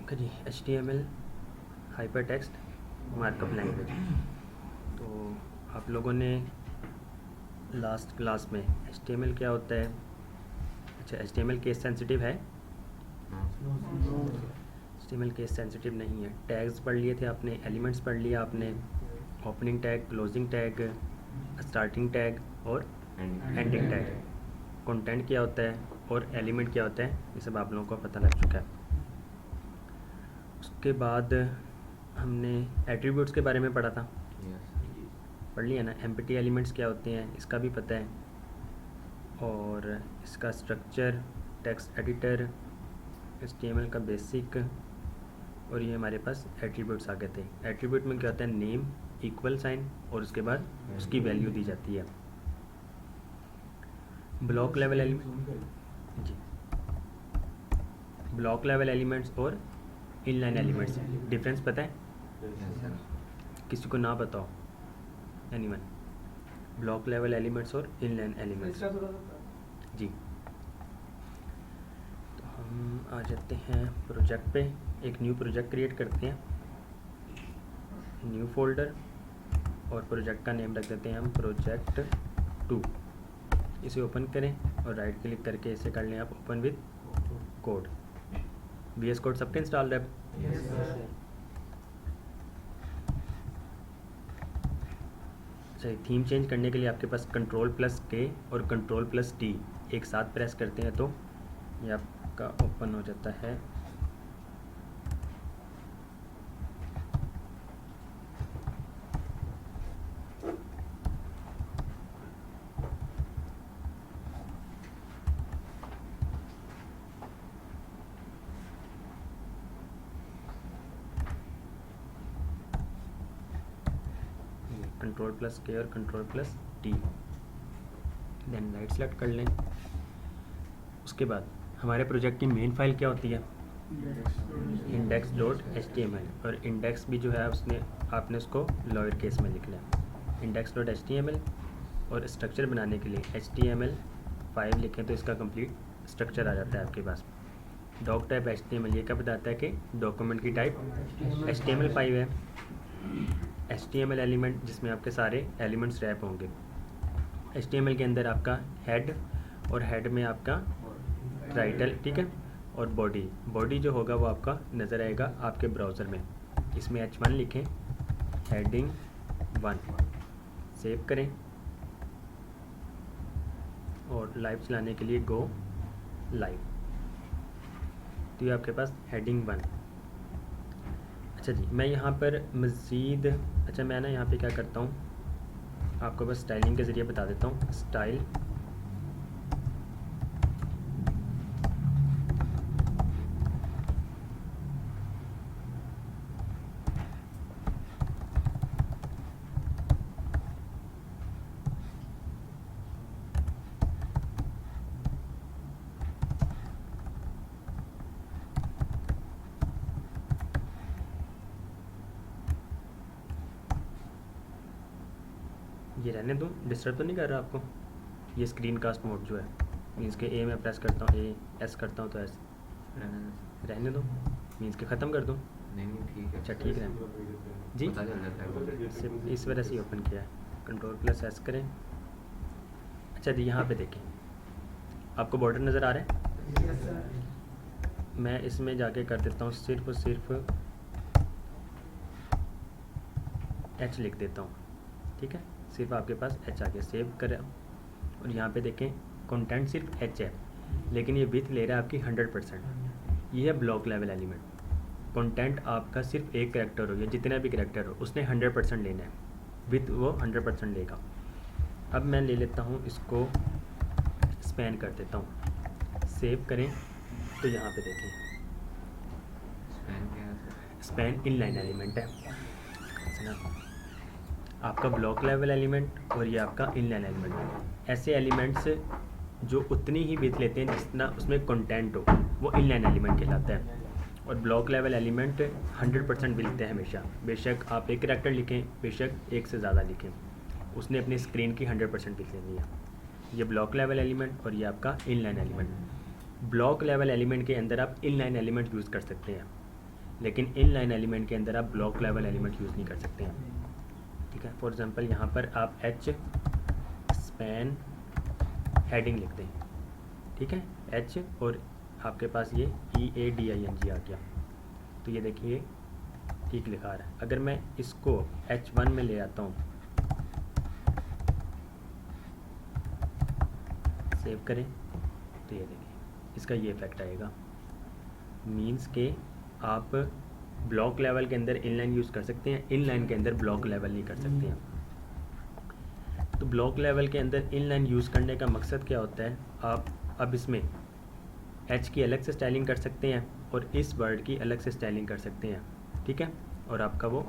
Okay जी, HTML hyper text markup language. तो आप लोगों ने लास्ट क्लास में HTML क्या होता है, अच्छा HTML केस सेंसिटिव है, HTML केस सेंसिटिव नहीं है। टैग्स पढ़ लिए थे आपने, एलिमेंट्स पढ़ लिया आपने, opening tag, closing tag, starting tag और एंडिंग टैग। कंटेंट क्या होता है और एलिमेंट क्या होता है, ये सब आप लोगों को पता लग चुका है। उसके बाद हमने एट्रीब्यूट्स के बारे में पढ़ा था, पढ़ लिया ना। एम्प्टी एलिमेंट्स क्या होते हैं इसका भी पता है, और इसका स्ट्रक्चर, टेक्स्ट एडिटर, HTML का बेसिक, और ये हमारे पास एट्रीब्यूट्स आ गए थे। एट्रीब्यूट में क्या होता है, नेम, इक्वल साइन और उसके बाद उसकी वैल्यू दी जाती है। Block level element G, block level elements और इनलाइन एलिमेंट्स डिफरेंस पता है? किसी को ना बताओ, एनीवन? ब्लॉक लेवल एलिमेंट्स और इनलाइन एलिमेंट्स जी। तो हम आ जाते हैं प्रोजेक्ट पे। एक न्यू प्रोजेक्ट क्रिएट करते हैं, न्यू फोल्डर, और प्रोजेक्ट का नेम रख देते हैं हम प्रोजेक्ट 2। इसे ओपन करें और राइट क्लिक करके इसे कर लें आप open with code. VS code सबके इंस्टॉल है? सही। थीम चेंज करने के लिए आपके पास Ctrl+K और Ctrl+T एक साथ प्रेस करते हैं तो ये आपका ओपन हो जाता है। Ctrl+K और Ctrl+T, देन राइट सेलेक्ट कर लें। उसके बाद हमारे प्रोजेक्ट की मेन फाइल क्या होती है, index.html, और इंडेक्स भी जो है उसने आपने उसको लोअर केस में लिखना है, index.html। और स्ट्रक्चर बनाने के लिए HTML5 लिखें तो इसका कंप्लीट स्ट्रक्चर आ जाता है आपके पास। डॉक टाइप HTML ये क्या बताता है कि डॉक्यूमेंट की टाइप HTML5 है। HTML एलिमेंट जिसमें आपके सारे एलिमेंट्स रैप होंगे। HTML के अंदर आपका हेड, और हेड में आपका टाइटल, ठीक है, और बॉडी जो होगा वो आपका नज़र आएगा आपके ब्राउज़र में। इसमें H1 लिखें, हेडिंग 1, सेव करें और लाइव चलाने के लिए गो लाइव। तो ये आपके पास हेडिंग 1। अच्छा जी, मैं यहाँ पर मज़ीद, अच्छा मैं ना यहाँ पे क्या करता हूँ, आपको बस स्टाइलिंग के ज़रिए बता देता हूँ। स्टाइल ये रहने दूँ, डिस्टर्ब तो नहीं कर रहा आपको? ये स्क्रीन कास्ट मोड जो है, मीन्स के ए में प्रेस करता हूँ, एस करता हूँ तो एस रहने दूँ, मीन्स के ख़त्म कर दूँ? नहीं ठीक है। अच्छा ठीक है जी, पता चल जाता है। सिर्फ इस वजह से ही ओपन किया है। Ctrl+S करें। अच्छा जी, यहाँ पे देखें, आपको बॉर्डर नज़र आ रहा है? मैं इसमें जाके कर देता हूँ, सिर्फ और सिर्फ H लिख देता हूँ, ठीक है, सिर्फ आपके पास H आ गया। सेव करें और यहाँ पे देखें कंटेंट सिर्फ H है, लेकिन ये विथ ले रहा है आपकी 100%। ये है ब्लॉक लेवल एलिमेंट। कंटेंट आपका सिर्फ एक कैरेक्टर हो या जितना भी कैरेक्टर हो उसने 100% लेना है, विथ वो 100% लेगा। अब मैं ले लेता हूँ इसको, स्पैन कर देता हूँ, सेव करें तो यहाँ पे देखें स्पैन क्या है? स्पैन इनलाइन एलिमेंट है आपका, ब्लॉक लेवल एलिमेंट और ये आपका इनलाइन एलिमेंट। ऐसे एलिमेंट्स जो उतनी ही विथ लेते हैं जितना उसमें कंटेंट हो, वो इनलाइन एलिमेंट कहलाता है। और ब्लॉक लेवल एलिमेंट 100% मिलते हैं हमेशा, बेशक आप एक करैक्टर लिखें, बेशक एक से ज़्यादा लिखें, उसने अपनी स्क्रीन की 100% विथ लेनी है। ये ब्लॉक लेवल एलिमेंट और ये आपका inline element. Block level element के अंदर आप इनलाइन एलिमेंट यूज़ कर सकते हैं। लेकिन इनलाइन एलिमेंट के अंदर आप ब्लॉक लेवल एलिमेंट यूज़ नहीं कर सकते हैं, ठीक है। फॉर एग्जांपल यहाँ पर आप एच स्पैन हेडिंग लिख दें, ठीक है, एच और आपके पास ये EADING आ गया, तो ये देखिए ठीक लिखा रहा है। अगर मैं इसको H1 में ले आता हूँ, सेव करें, तो ये देखिए इसका ये इफेक्ट आएगा। मीन्स के आप ब्लॉक लेवल के अंदर इनलाइन यूज़ कर सकते हैं, इनलाइन के अंदर ब्लॉक लेवल नहीं कर सकते हैं। तो ब्लॉक लेवल के अंदर इनलाइन यूज़ करने का मकसद क्या होता है, आप अब इसमें एच की अलग से स्टाइलिंग कर सकते हैं और इस वर्ड की अलग से स्टाइलिंग कर सकते हैं, ठीक है। और आपका वो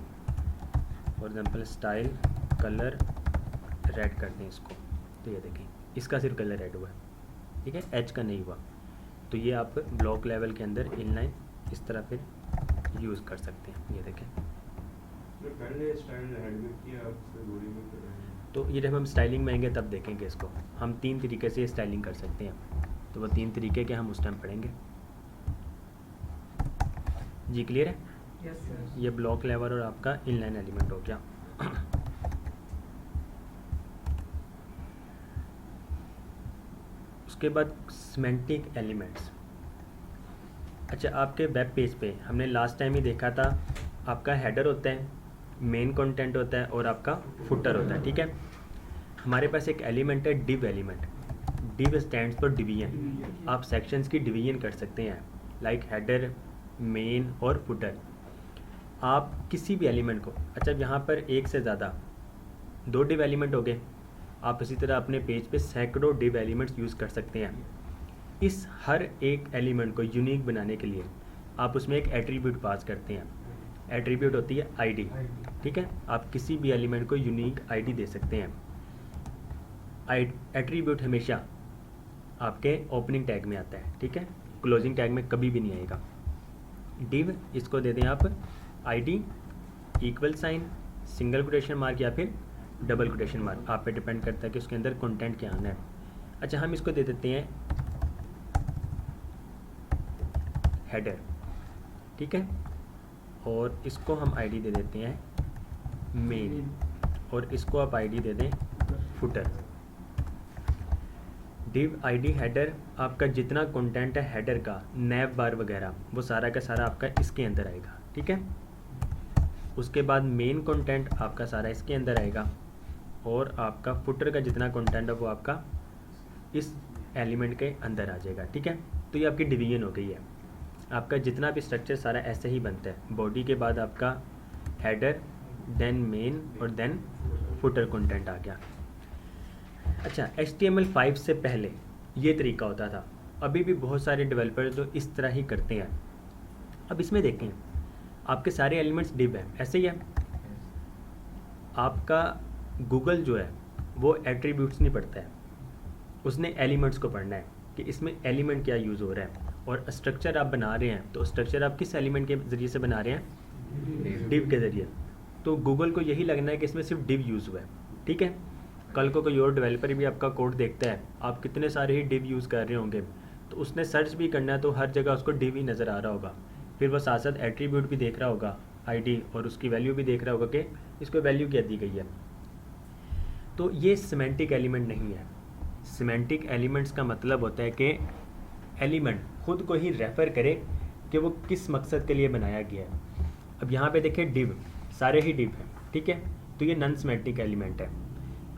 for example style colour red कर दें इसको, तो ये देखें इसका सिर्फ कलर रेड हुआ है, ठीक है, एच का नहीं हुआ। तो ये आप ब्लॉक लेवल के अंदर इनलाइन इस तरह फिर यूज़ कर सकते हैं। ये देखें, पहले स्टाइल हेड में किया, अब से बॉडी में कर रहे हैं। तो ये जब हम स्टाइलिंग में आएंगे तब देखेंगे इसको, हम 3 तरीके से स्टाइलिंग कर सकते हैं। तो वो 3 तरीके के हम उस टाइम पढ़ेंगे। जी क्लियर है? Yes sir. ये ब्लॉक लेवल और आपका इनलाइन एलिमेंट हो गया। उसके बाद सिमेंटिक एलिमेंट्स। अच्छा, आपके वेब पेज पे हमने लास्ट टाइम ही देखा था, आपका हेडर होता है, मेन कंटेंट होता है और आपका फुटर होता है, ठीक है। हमारे पास एक एलिमेंट है div element. Div stands for division. आप सेक्शंस की डिवीजन कर सकते हैं, लाइक हेडर, मेन और फुटर। आप किसी भी एलिमेंट को, अच्छा यहाँ पर एक से ज़्यादा 2 डिव एलिमेंट हो गए, आप इसी तरह अपने पेज पे सैकड़ों डिव एलिमेंट्स यूज़ कर सकते हैं। इस हर एक एलिमेंट को यूनिक बनाने के लिए आप उसमें एक एट्रीब्यूट पास करते हैं। एट्रीब्यूट होती है आईडी, ठीक है। आप किसी भी एलिमेंट को यूनिक आईडी दे सकते हैं। एट्रीब्यूट हमेशा आपके ओपनिंग टैग में आता है, ठीक है, क्लोजिंग टैग में कभी भी नहीं आएगा। डिव, इसको दे दें आप ID equal sign, single quotation mark या फिर डबल कोटेशन मार्क, आप पे डिपेंड करता है कि उसके अंदर कंटेंट क्या आना है। अच्छा, हम इसको दे देते हैं हेडर, ठीक है, और इसको हम आईडी दे देते हैं मेन, और इसको आप आईडी दे दें फुटर। डिव आईडी हेडर, आपका जितना कंटेंट है हेडर का, नैव बार वगैरह, वो सारा का सारा आपका इसके अंदर आएगा, ठीक है। उसके बाद मेन कंटेंट आपका सारा इसके अंदर आएगा, और आपका फुटर का जितना कंटेंट है वो आपका इस एलिमेंट के अंदर आ जाएगा, ठीक है। तो ये आपकी डिवीजन हो गई है। आपका जितना भी स्ट्रक्चर सारा ऐसे ही बनता है। बॉडी के बाद आपका हेडर, देन मेन और देन फुटर कंटेंट आ गया। अच्छा, HTML5 से पहले ये तरीका होता था, अभी भी बहुत सारे डेवलपर जो इस तरह ही करते हैं। अब इसमें देखें, आपके सारे एलिमेंट्स डिव है, ऐसे ही है। आपका गूगल जो है वो एट्रीब्यूट्स नहीं पढ़ता है, उसने एलिमेंट्स को पढ़ना है कि इसमें एलिमेंट क्या यूज़ हो रहा है। और स्ट्रक्चर आप बना रहे हैं, तो स्ट्रक्चर आप किस एलिमेंट के ज़रिए से बना रहे हैं? डिव के ज़रिए। तो गूगल को यही लगना है कि इसमें सिर्फ डिव यूज़ हुआ है, ठीक है। कल को कोई और डेवलपर भी आपका कोड देखता है, आप कितने सारे ही डिव यूज़ कर रहे होंगे, तो उसने सर्च भी करना है तो हर जगह उसको डिव ही नज़र आ रहा होगा। फिर वो साथ साथ एट्रीब्यूट भी देख रहा होगा, आईडी, और उसकी वैल्यू भी देख रहा होगा कि इसको वैल्यू क्या दी गई है। तो ये सिमेंटिक एलिमेंट नहीं है। सिमेंटिक एलिमेंट्स का मतलब होता है कि एलिमेंट खुद को ही रेफ़र करे कि वो किस मकसद के लिए बनाया गया है। अब यहाँ पे देखिए डिव, सारे ही डिव हैं, ठीक है, तो ये नॉन सिमेंटिक एलिमेंट है।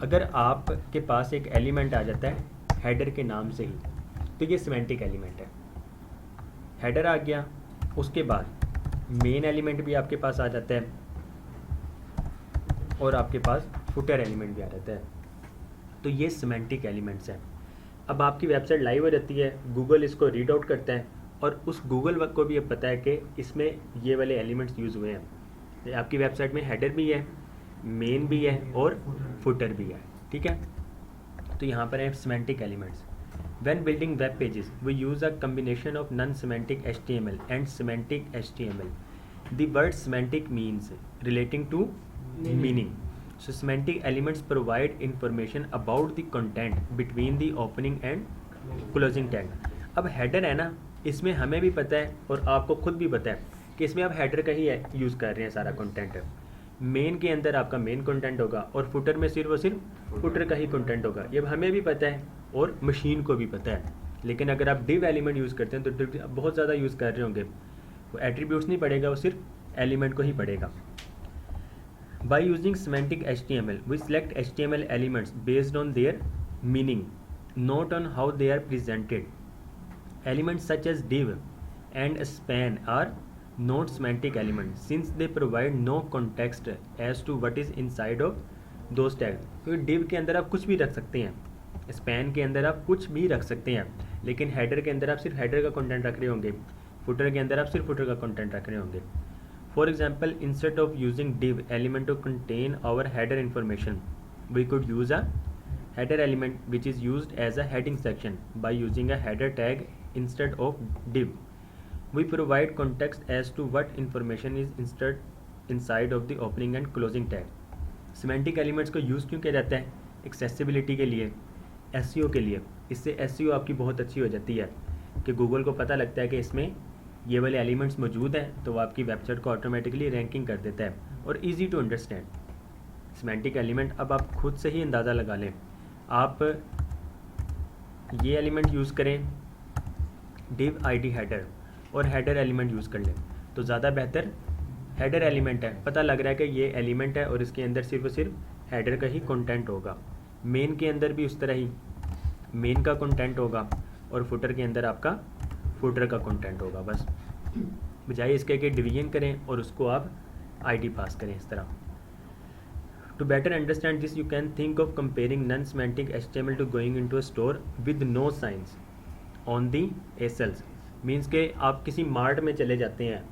अगर आपके पास एक एलिमेंट आ जाता है हेडर के नाम से ही, तो ये सिमेंटिक एलिमेंट है। हेडर आ गया, उसके बाद मेन एलिमेंट भी आपके पास आ जाता है, और आपके पास फुटर एलिमेंट भी आ जाता है, तो ये सिमेंटिक एलिमेंट्स हैं। अब आपकी वेबसाइट लाइव हो जाती है, गूगल इसको रीड आउट करता है, और उस गूगल को भी अब पता है कि इसमें ये वाले एलिमेंट्स यूज़ हुए हैं। आपकी वेबसाइट में हेडर भी है, मेन भी है और फुटर भी है, ठीक है। तो यहाँ पर है semantic elements. When building web pages, we use a combination of non-semantic HTML and semantic HTML. The word semantic means relating to meaning. So semantic elements provide information about the content between the opening and closing tag. अब header है ना, इसमें हमें भी पता है और आपको खुद भी पता है कि इसमें आप हेडर का ही यूज़ कर रहे हैं सारा कंटेंट। मेन के अंदर आपका मेन कंटेंट होगा और फुटर में सिर्फ और सिर्फ फुटर का ही कंटेंट होगा। ये हमें भी पता है और मशीन को भी पता है। लेकिन अगर आप डिव एलिमेंट यूज़ करते हैं तो डिव बहुत ज़्यादा यूज़ कर रहे होंगे, वो एट्रीब्यूट्स नहीं पढ़ेगा, वो सिर्फ एलिमेंट को ही पढ़ेगा। By using semantic HTML, we select HTML elements based on their meaning, not on how they are presented. Elements such as div and span are not semantic elements since they provide no context as to what is inside of those tags. क्योंकि div के अंदर आप कुछ भी रख सकते हैं, span के अंदर आप कुछ भी रख सकते हैं, लेकिन header के अंदर आप सिर्फ header का content रख रहे होंगे, footer के अंदर आप सिर्फ footer का content रख रहे होंगे। For example, instead of using div element to contain our header information, we could use a header element which is used as a heading section by using a header tag instead of div. We provide context as to what information is inside of the opening and closing tag. Semantic elements को use क्यों किया जाता है? Accessibility के लिए, SEO के लिए। इससे SEO आपकी बहुत अच्छी हो जाती है कि गूगल को पता लगता है कि इसमें ये वाले एलिमेंट्स मौजूद हैं, तो वो आपकी वेबसाइट को ऑटोमेटिकली रैंकिंग कर देता है और easy to understand. Semantic element अब आप खुद से ही अंदाज़ा लगा लें, आप ये एलिमेंट यूज़ करें div id हेडर और हेडर एलिमेंट यूज़ कर लें तो ज़्यादा बेहतर हेडर एलिमेंट है। पता लग रहा है कि ये एलिमेंट है और इसके अंदर सिर्फ और सिर्फ हेडर का ही कंटेंट होगा। मेन के अंदर भी उस तरह ही मेन का कंटेंट होगा और फुटर के अंदर आपका फुटर का कंटेंट होगा। बस बजाय इसके कि डिवीजन करें और उसको आप आईडी पास करें इस तरह। To better understand this you can think of comparing non semantic HTML to going into a store with no signs on the aisles. Means के आप किसी मार्ट में चले जाते हैं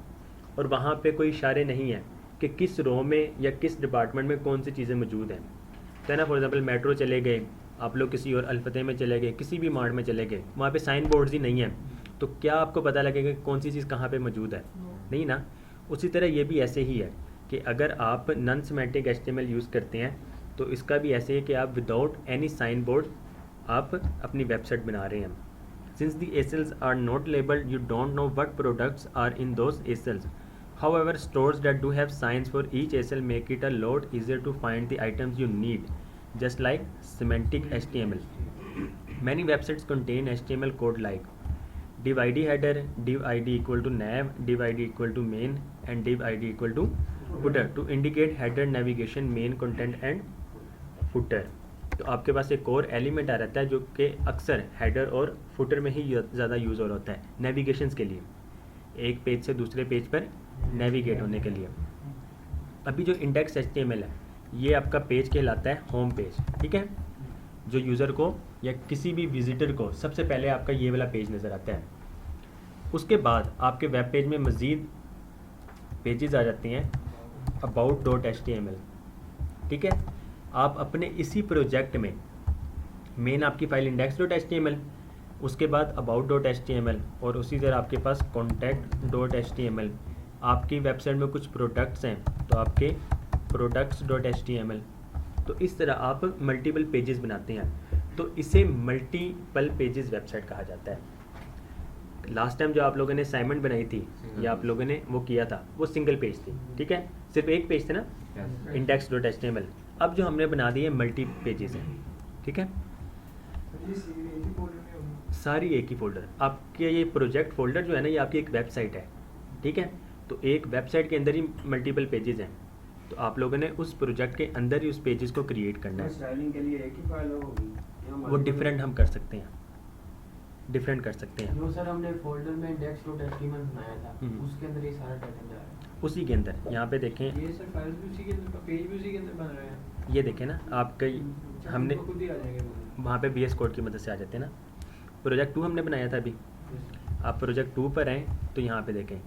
और वहाँ पे कोई इशारे नहीं है कि किस रो में या किस डिपार्टमेंट में कौन सी चीज़ें मौजूद हैं। तो है ना, फॉर एग्जाम्पल मेट्रो चले गए, आप लोग किसी और अल्फते में चले गए, किसी भी मार्ट में चले गए, वहाँ पे साइन बोर्ड्स ही नहीं है, तो क्या आपको पता लगेगा कि कौन सी चीज़ कहाँ पे मौजूद है? नहीं ना। उसी तरह ये भी ऐसे ही है कि अगर आप नॉन सेमेंटिक HTML यूज़ करते हैं तो इसका भी ऐसे है कि आप विदाउट एनी साइन बोर्ड आप अपनी वेबसाइट बना रहे हैं। Since the aisles are not labelled you don't know what products are in those aisles. However, stores that do have signs for each SL make it a lot easier to find the items you need, just like semantic HTML. Many websites contain HTML code like div id header, div id equal to nav, div id equal to main, and div id equal to footer to indicate header, navigation, main content and footer. तो आपके पास एक और element आ रहता है जो कि अक्सर header और फुटर में ही ज़्यादा यूज़ हो रहा है नेविगेशंस के लिए, एक पेज से दूसरे पेज पर नेविगेट होने के लिए। अभी जो इंडेक्स HTML है ये आपका पेज कहलाता है होम पेज, ठीक है, जो यूज़र को या किसी भी विजिटर को सबसे पहले आपका ये वाला पेज नज़र आता है। उसके बाद आपके वेब पेज में मज़ीद पेजेस आ जाते हैं about.html, ठीक है। आप अपने इसी प्रोजेक्ट में मेन आपकी फाइल index.html, उसके बाद about.html और उसी तरह आपके पास contact.html। आपकी वेबसाइट में कुछ प्रोडक्ट्स हैं तो आपके products.html। तो इस तरह आप मल्टीपल पेजेस बनाते हैं, तो इसे मल्टीपल पेजेस वेबसाइट कहा जाता है। लास्ट टाइम जो आप लोगों ने असाइनमेंट बनाई थी या आप लोगों ने वो किया था वो सिंगल पेज थी, ठीक है, सिर्फ एक पेज थे ना, index.html। अब जो हमने बना दी है मल्टी पेजेस हैं, ठीक है, सारी एक ही फोल्डर। आपके ये प्रोजेक्ट फोल्डर जो है ना ये आपकी एक वेबसाइट है, ठीक है, तो एक वेबसाइट के अंदर ही मल्टीपल पेजेस हैं, तो आप लोगों ने उस प्रोजेक्ट के अंदर ही उस पेजेस को क्रिएट करना है। स्टाइलिंग के लिए एक ही फाइल होगी, वो डिफरेंट हम कर सकते हैं, डिफरेंट कर सकते हैं। जो सर हमने फोल्डर में index.html बनाया था उसके अंदर ये सारा डाटा जा रहा है, उसी के अंदर यहाँ पे देखें, ये सर फाइल भी उसी के अंदर, पेज भी उसी के अंदर बन रहे हैं। ये देखें ना आपका हमने खुद ही आ जाएंगे वहाँ पे VS कोड की मदद से आ जाते हैं ना। प्रोजेक्ट 2 हमने बनाया था अभी, आप प्रोजेक्ट 2 पर आएँ तो यहाँ पे देखें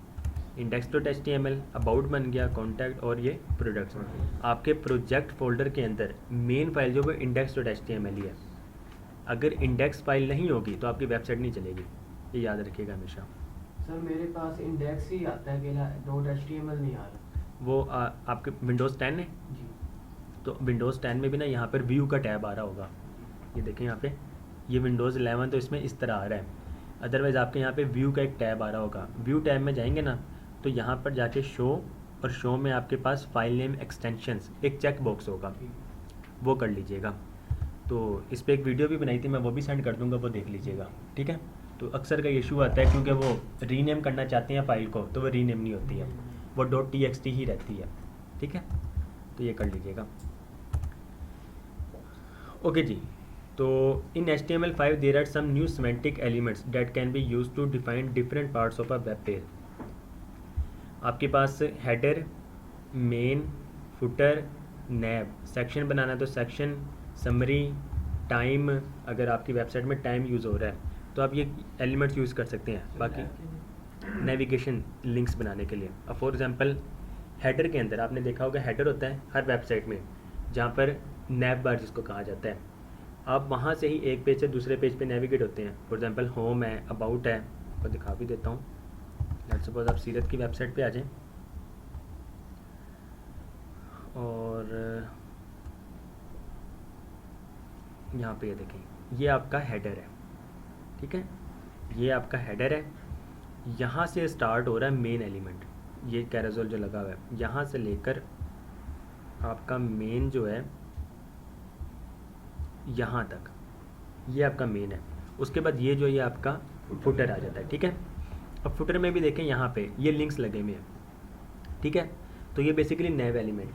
index.html, अबाउट बन गया, कॉन्टैक्ट और ये प्रोडक्ट्स। आपके प्रोजेक्ट फोल्डर के अंदर मेन फाइल जो वो index.html ही है। अगर इंडेक्स फाइल नहीं होगी तो आपकी वेबसाइट नहीं चलेगी, ये याद रखिएगा हमेशा। सर मेरे पास इंडेक्स ही आता है, .html नहीं आ रहा। वो आपके विंडोज़ 10 है जी, तो विंडोज़ 10 में भी ना यहाँ पर व्यू का टैब आ रहा होगा, ये देखें यहाँ पे, ये विंडोज़ 11 तो इसमें इस तरह आ रहा है। अदरवाइज़ आपके यहाँ पे व्यू का एक टैब आ रहा होगा, व्यू टैब में जाएंगे ना तो यहाँ पर जाके शो, और शो में आपके पास फाइल नेम एक्सटेंशंस एक चेक बॉक्स होगा, वो कर लीजिएगा। तो इस पर एक वीडियो भी बनाई थी, मैं वो भी सेंड कर दूंगा, वो देख लीजिएगा, ठीक है। तो अक्सर का इशू आता है क्योंकि वो रीनेम करना चाहते हैं फाइल को, तो वो रीनेम नहीं होती है, वो .txt ही रहती है, ठीक है। तो ये कर लीजिएगा। ओके जी। तो in HTML5 there are some new semantic elements that can be used to define different parts of a web page. आपके पास header, main, footer, nav, section बनाना तो सेक्शन, समरी, टाइम, अगर आपकी वेबसाइट में टाइम यूज़ हो रहा है तो आप ये एलिमेंट्स यूज़ कर सकते हैं। बाकी नेविगेशन लिंक्स बनाने के लिए, अब फॉर एग्जांपल हेडर के अंदर आपने देखा होगा, हेडर होता है हर वेबसाइट में जहाँ पर नैव बार जिसको कहा जाता है, आप वहाँ से ही एक पेज से दूसरे पेज पे नेविगेट होते हैं। फॉर एग्जांपल होम है, अबाउट है, आपको दिखा भी देता हूँ। लेट्स सपोज आप सीरत की वेबसाइट पे आ जाएं और यहाँ पे ये देखें, ये आपका हेडर है, ठीक है, ये आपका हेडर है। यहाँ से स्टार्ट हो रहा है मेन एलिमेंट, ये कैरोसेल जो लगा हुआ है, यहाँ से लेकर आपका मेन जो है यहाँ तक, ये आपका मेन है। उसके बाद ये जो ये आपका फुटर आ जाता है, ठीक है। अब फुटर में भी देखें, यहाँ पे ये लिंक्स लगे हुए हैं, ठीक है। तो ये बेसिकली नैव एलिमेंट,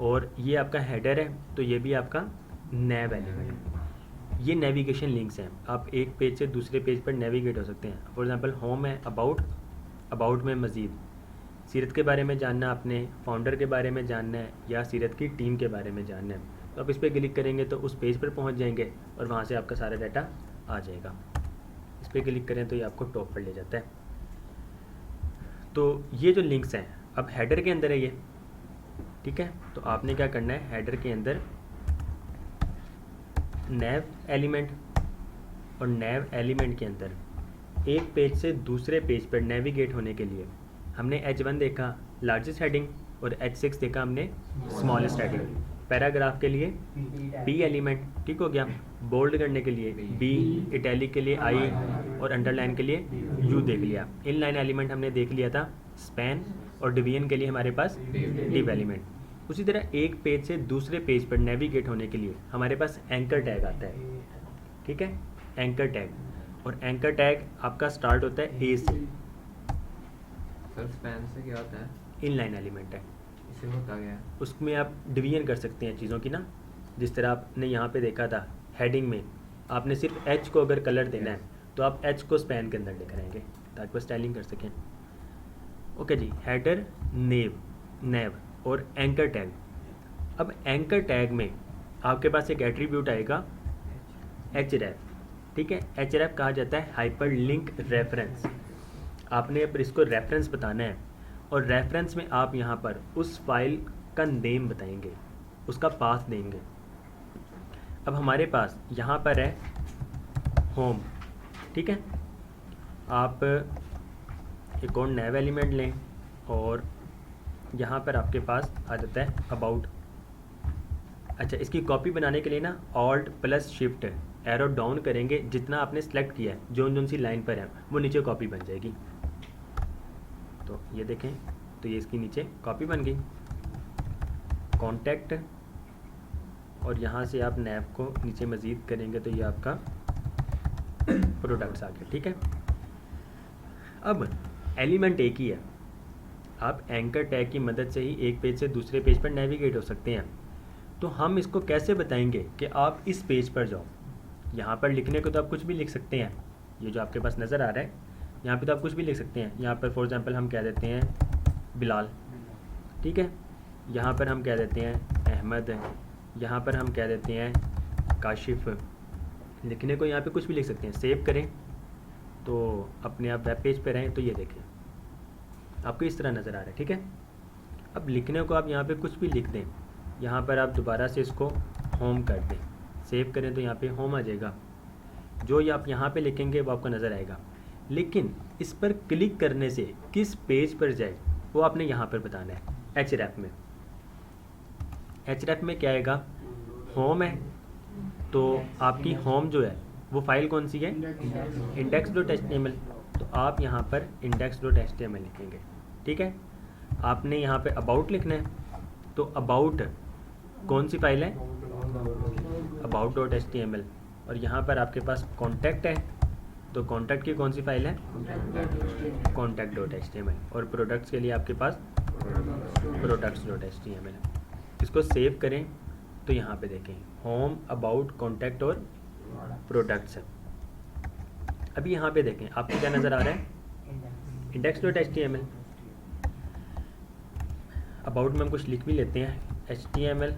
और ये आपका हेडर है, तो ये भी आपका नैव एलिमेंट। ये नेविगेशन लिंक्स हैं, आप एक पेज से दूसरे पेज पर नेविगेट हो सकते हैं। फॉर एग्जांपल होम है, अबाउट, अबाउट में मज़ीद सीरत के बारे में जानना, आपने फाउंडर के बारे में जानना है या सीरत की टीम के बारे में जानना है, तो आप इस पर क्लिक करेंगे तो उस पेज पर पहुंच जाएंगे और वहां से आपका सारा डाटा आ जाएगा। इस पर क्लिक करें तो ये आपको टॉप पर ले जाता है। तो ये जो लिंक्स हैं, अब हेडर के अंदर है ये, ठीक है। तो आपने क्या करना है, हेडर के अंदर नैव एलिमेंट, और नैव एलिमेंट के अंदर एक पेज से दूसरे पेज पर नेविगेट होने के लिए हमने H1 देखा लार्जेस्ट हेडिंग और H6 देखा हमने स्मॉलेस्ट हेडिंग। पैराग्राफ के लिए P एलिमेंट, ठीक हो गया। बोल्ड करने के लिए B, इटैलिक के लिए I और अंडरलाइन के लिए U देख लिया। इनलाइन एलिमेंट हमने देख लिया था स्पैन, और डिवीजन के लिए हमारे पास डिव एलिमेंट। उसी तरह एक पेज से दूसरे पेज पर नेविगेट होने के लिए हमारे पास एंकर टैग आता है, ठीक है, एंकर टैग। और एंकर टैग आपका स्टार्ट होता है ए से। सर स्पैन से क्या होता है? इनलाइन एलिमेंट है, इसे होता क्या है? उसमें आप डिवीजन कर सकते हैं चीज़ों की ना। जिस तरह आपने यहाँ पे देखा था हेडिंग में, आपने सिर्फ H को अगर कलर देना है तो आप H को स्पैन के अंदर लिख रहेंगे ताकि वो स्टाइलिंग कर सकें। ओके जी, हेडर, नैव और एंकर टैग। अब एंकर टैग में आपके पास एक एट्रीब्यूट आएगा href, ठीक है। href कहा जाता है हाइपर लिंक रेफरेंस। आपने अब इसको रेफरेंस बताना है, और रेफरेंस में आप यहाँ पर उस फाइल का नेम बताएंगे, उसका पाथ देंगे। अब हमारे पास यहाँ पर है होम, ठीक है। आप एक और नैव एलिमेंट लें और यहाँ पर आपके पास आ जाता है अबाउट। अच्छा, इसकी कॉपी बनाने के लिए ना Alt+Shift एरो डाउन करेंगे, जितना आपने सेलेक्ट किया है जोन सी लाइन पर है वो नीचे कॉपी बन जाएगी। तो ये देखें, तो ये इसकी नीचे कॉपी बन गई। कॉन्टैक्ट, और यहाँ से आप नैव को नीचे मज़ीद करेंगे तो ये आपका प्रोडक्ट्स आ गया, ठीक है। अब एलिमेंट एक ही है, आप एंकर टैग की मदद से ही एक पेज से दूसरे पेज पर नेविगेट हो सकते हैं। तो हम इसको कैसे बताएंगे कि आप इस पेज पर जाओ। यहाँ पर लिखने को तो आप कुछ भी लिख सकते हैं, ये जो आपके पास नज़र आ रहा है यहाँ पे तो आप कुछ भी लिख सकते हैं। यहाँ पर फॉर एग्जांपल हम कह देते हैं बिलाल, ठीक है। यहाँ पर हम कह देते हैं अहमद, यहाँ पर हम कह देते हैं काशिफ। लिखने को यहाँ पे कुछ भी लिख सकते हैं। सेव करें तो अपने आप वेब पेज पे रहें तो ये देखें आपको इस तरह नज़र आ रहा है, ठीक है। अब लिखने को आप यहाँ पे कुछ भी लिख दें, यहाँ पर आप दोबारा से इसको होम कर दें, सेव करें तो यहाँ पे होम आ जाएगा। जो ये आप यहाँ पे लिखेंगे वो आपको नज़र आएगा, लेकिन इस पर क्लिक करने से किस पेज पर जाए वो आपने यहाँ पर बताना है। href में, href में क्या आएगा, होम है तो आपकी होम जो है वो फाइल कौन सी है, index.html। तो आप यहाँ पर index.html लिखेंगे, ठीक है। आपने यहाँ पे अबाउट लिखना है, तो अबाउट कौन सी फाइल है, about.html, और यहाँ पर आपके पास कॉन्टैक्ट है, तो कॉन्टैक्ट की कौन सी फाइल है, contact.html, और प्रोडक्ट्स के लिए आपके पास products.html है। इसको सेव करें तो यहाँ पे देखें होम, अबाउट, कॉन्टैक्ट और प्रोडक्ट्स है। अभी यहाँ पे देखें आपको क्या नज़र आ रहा है, index.html। अबाउट में हम कुछ लिख भी लेते हैं, html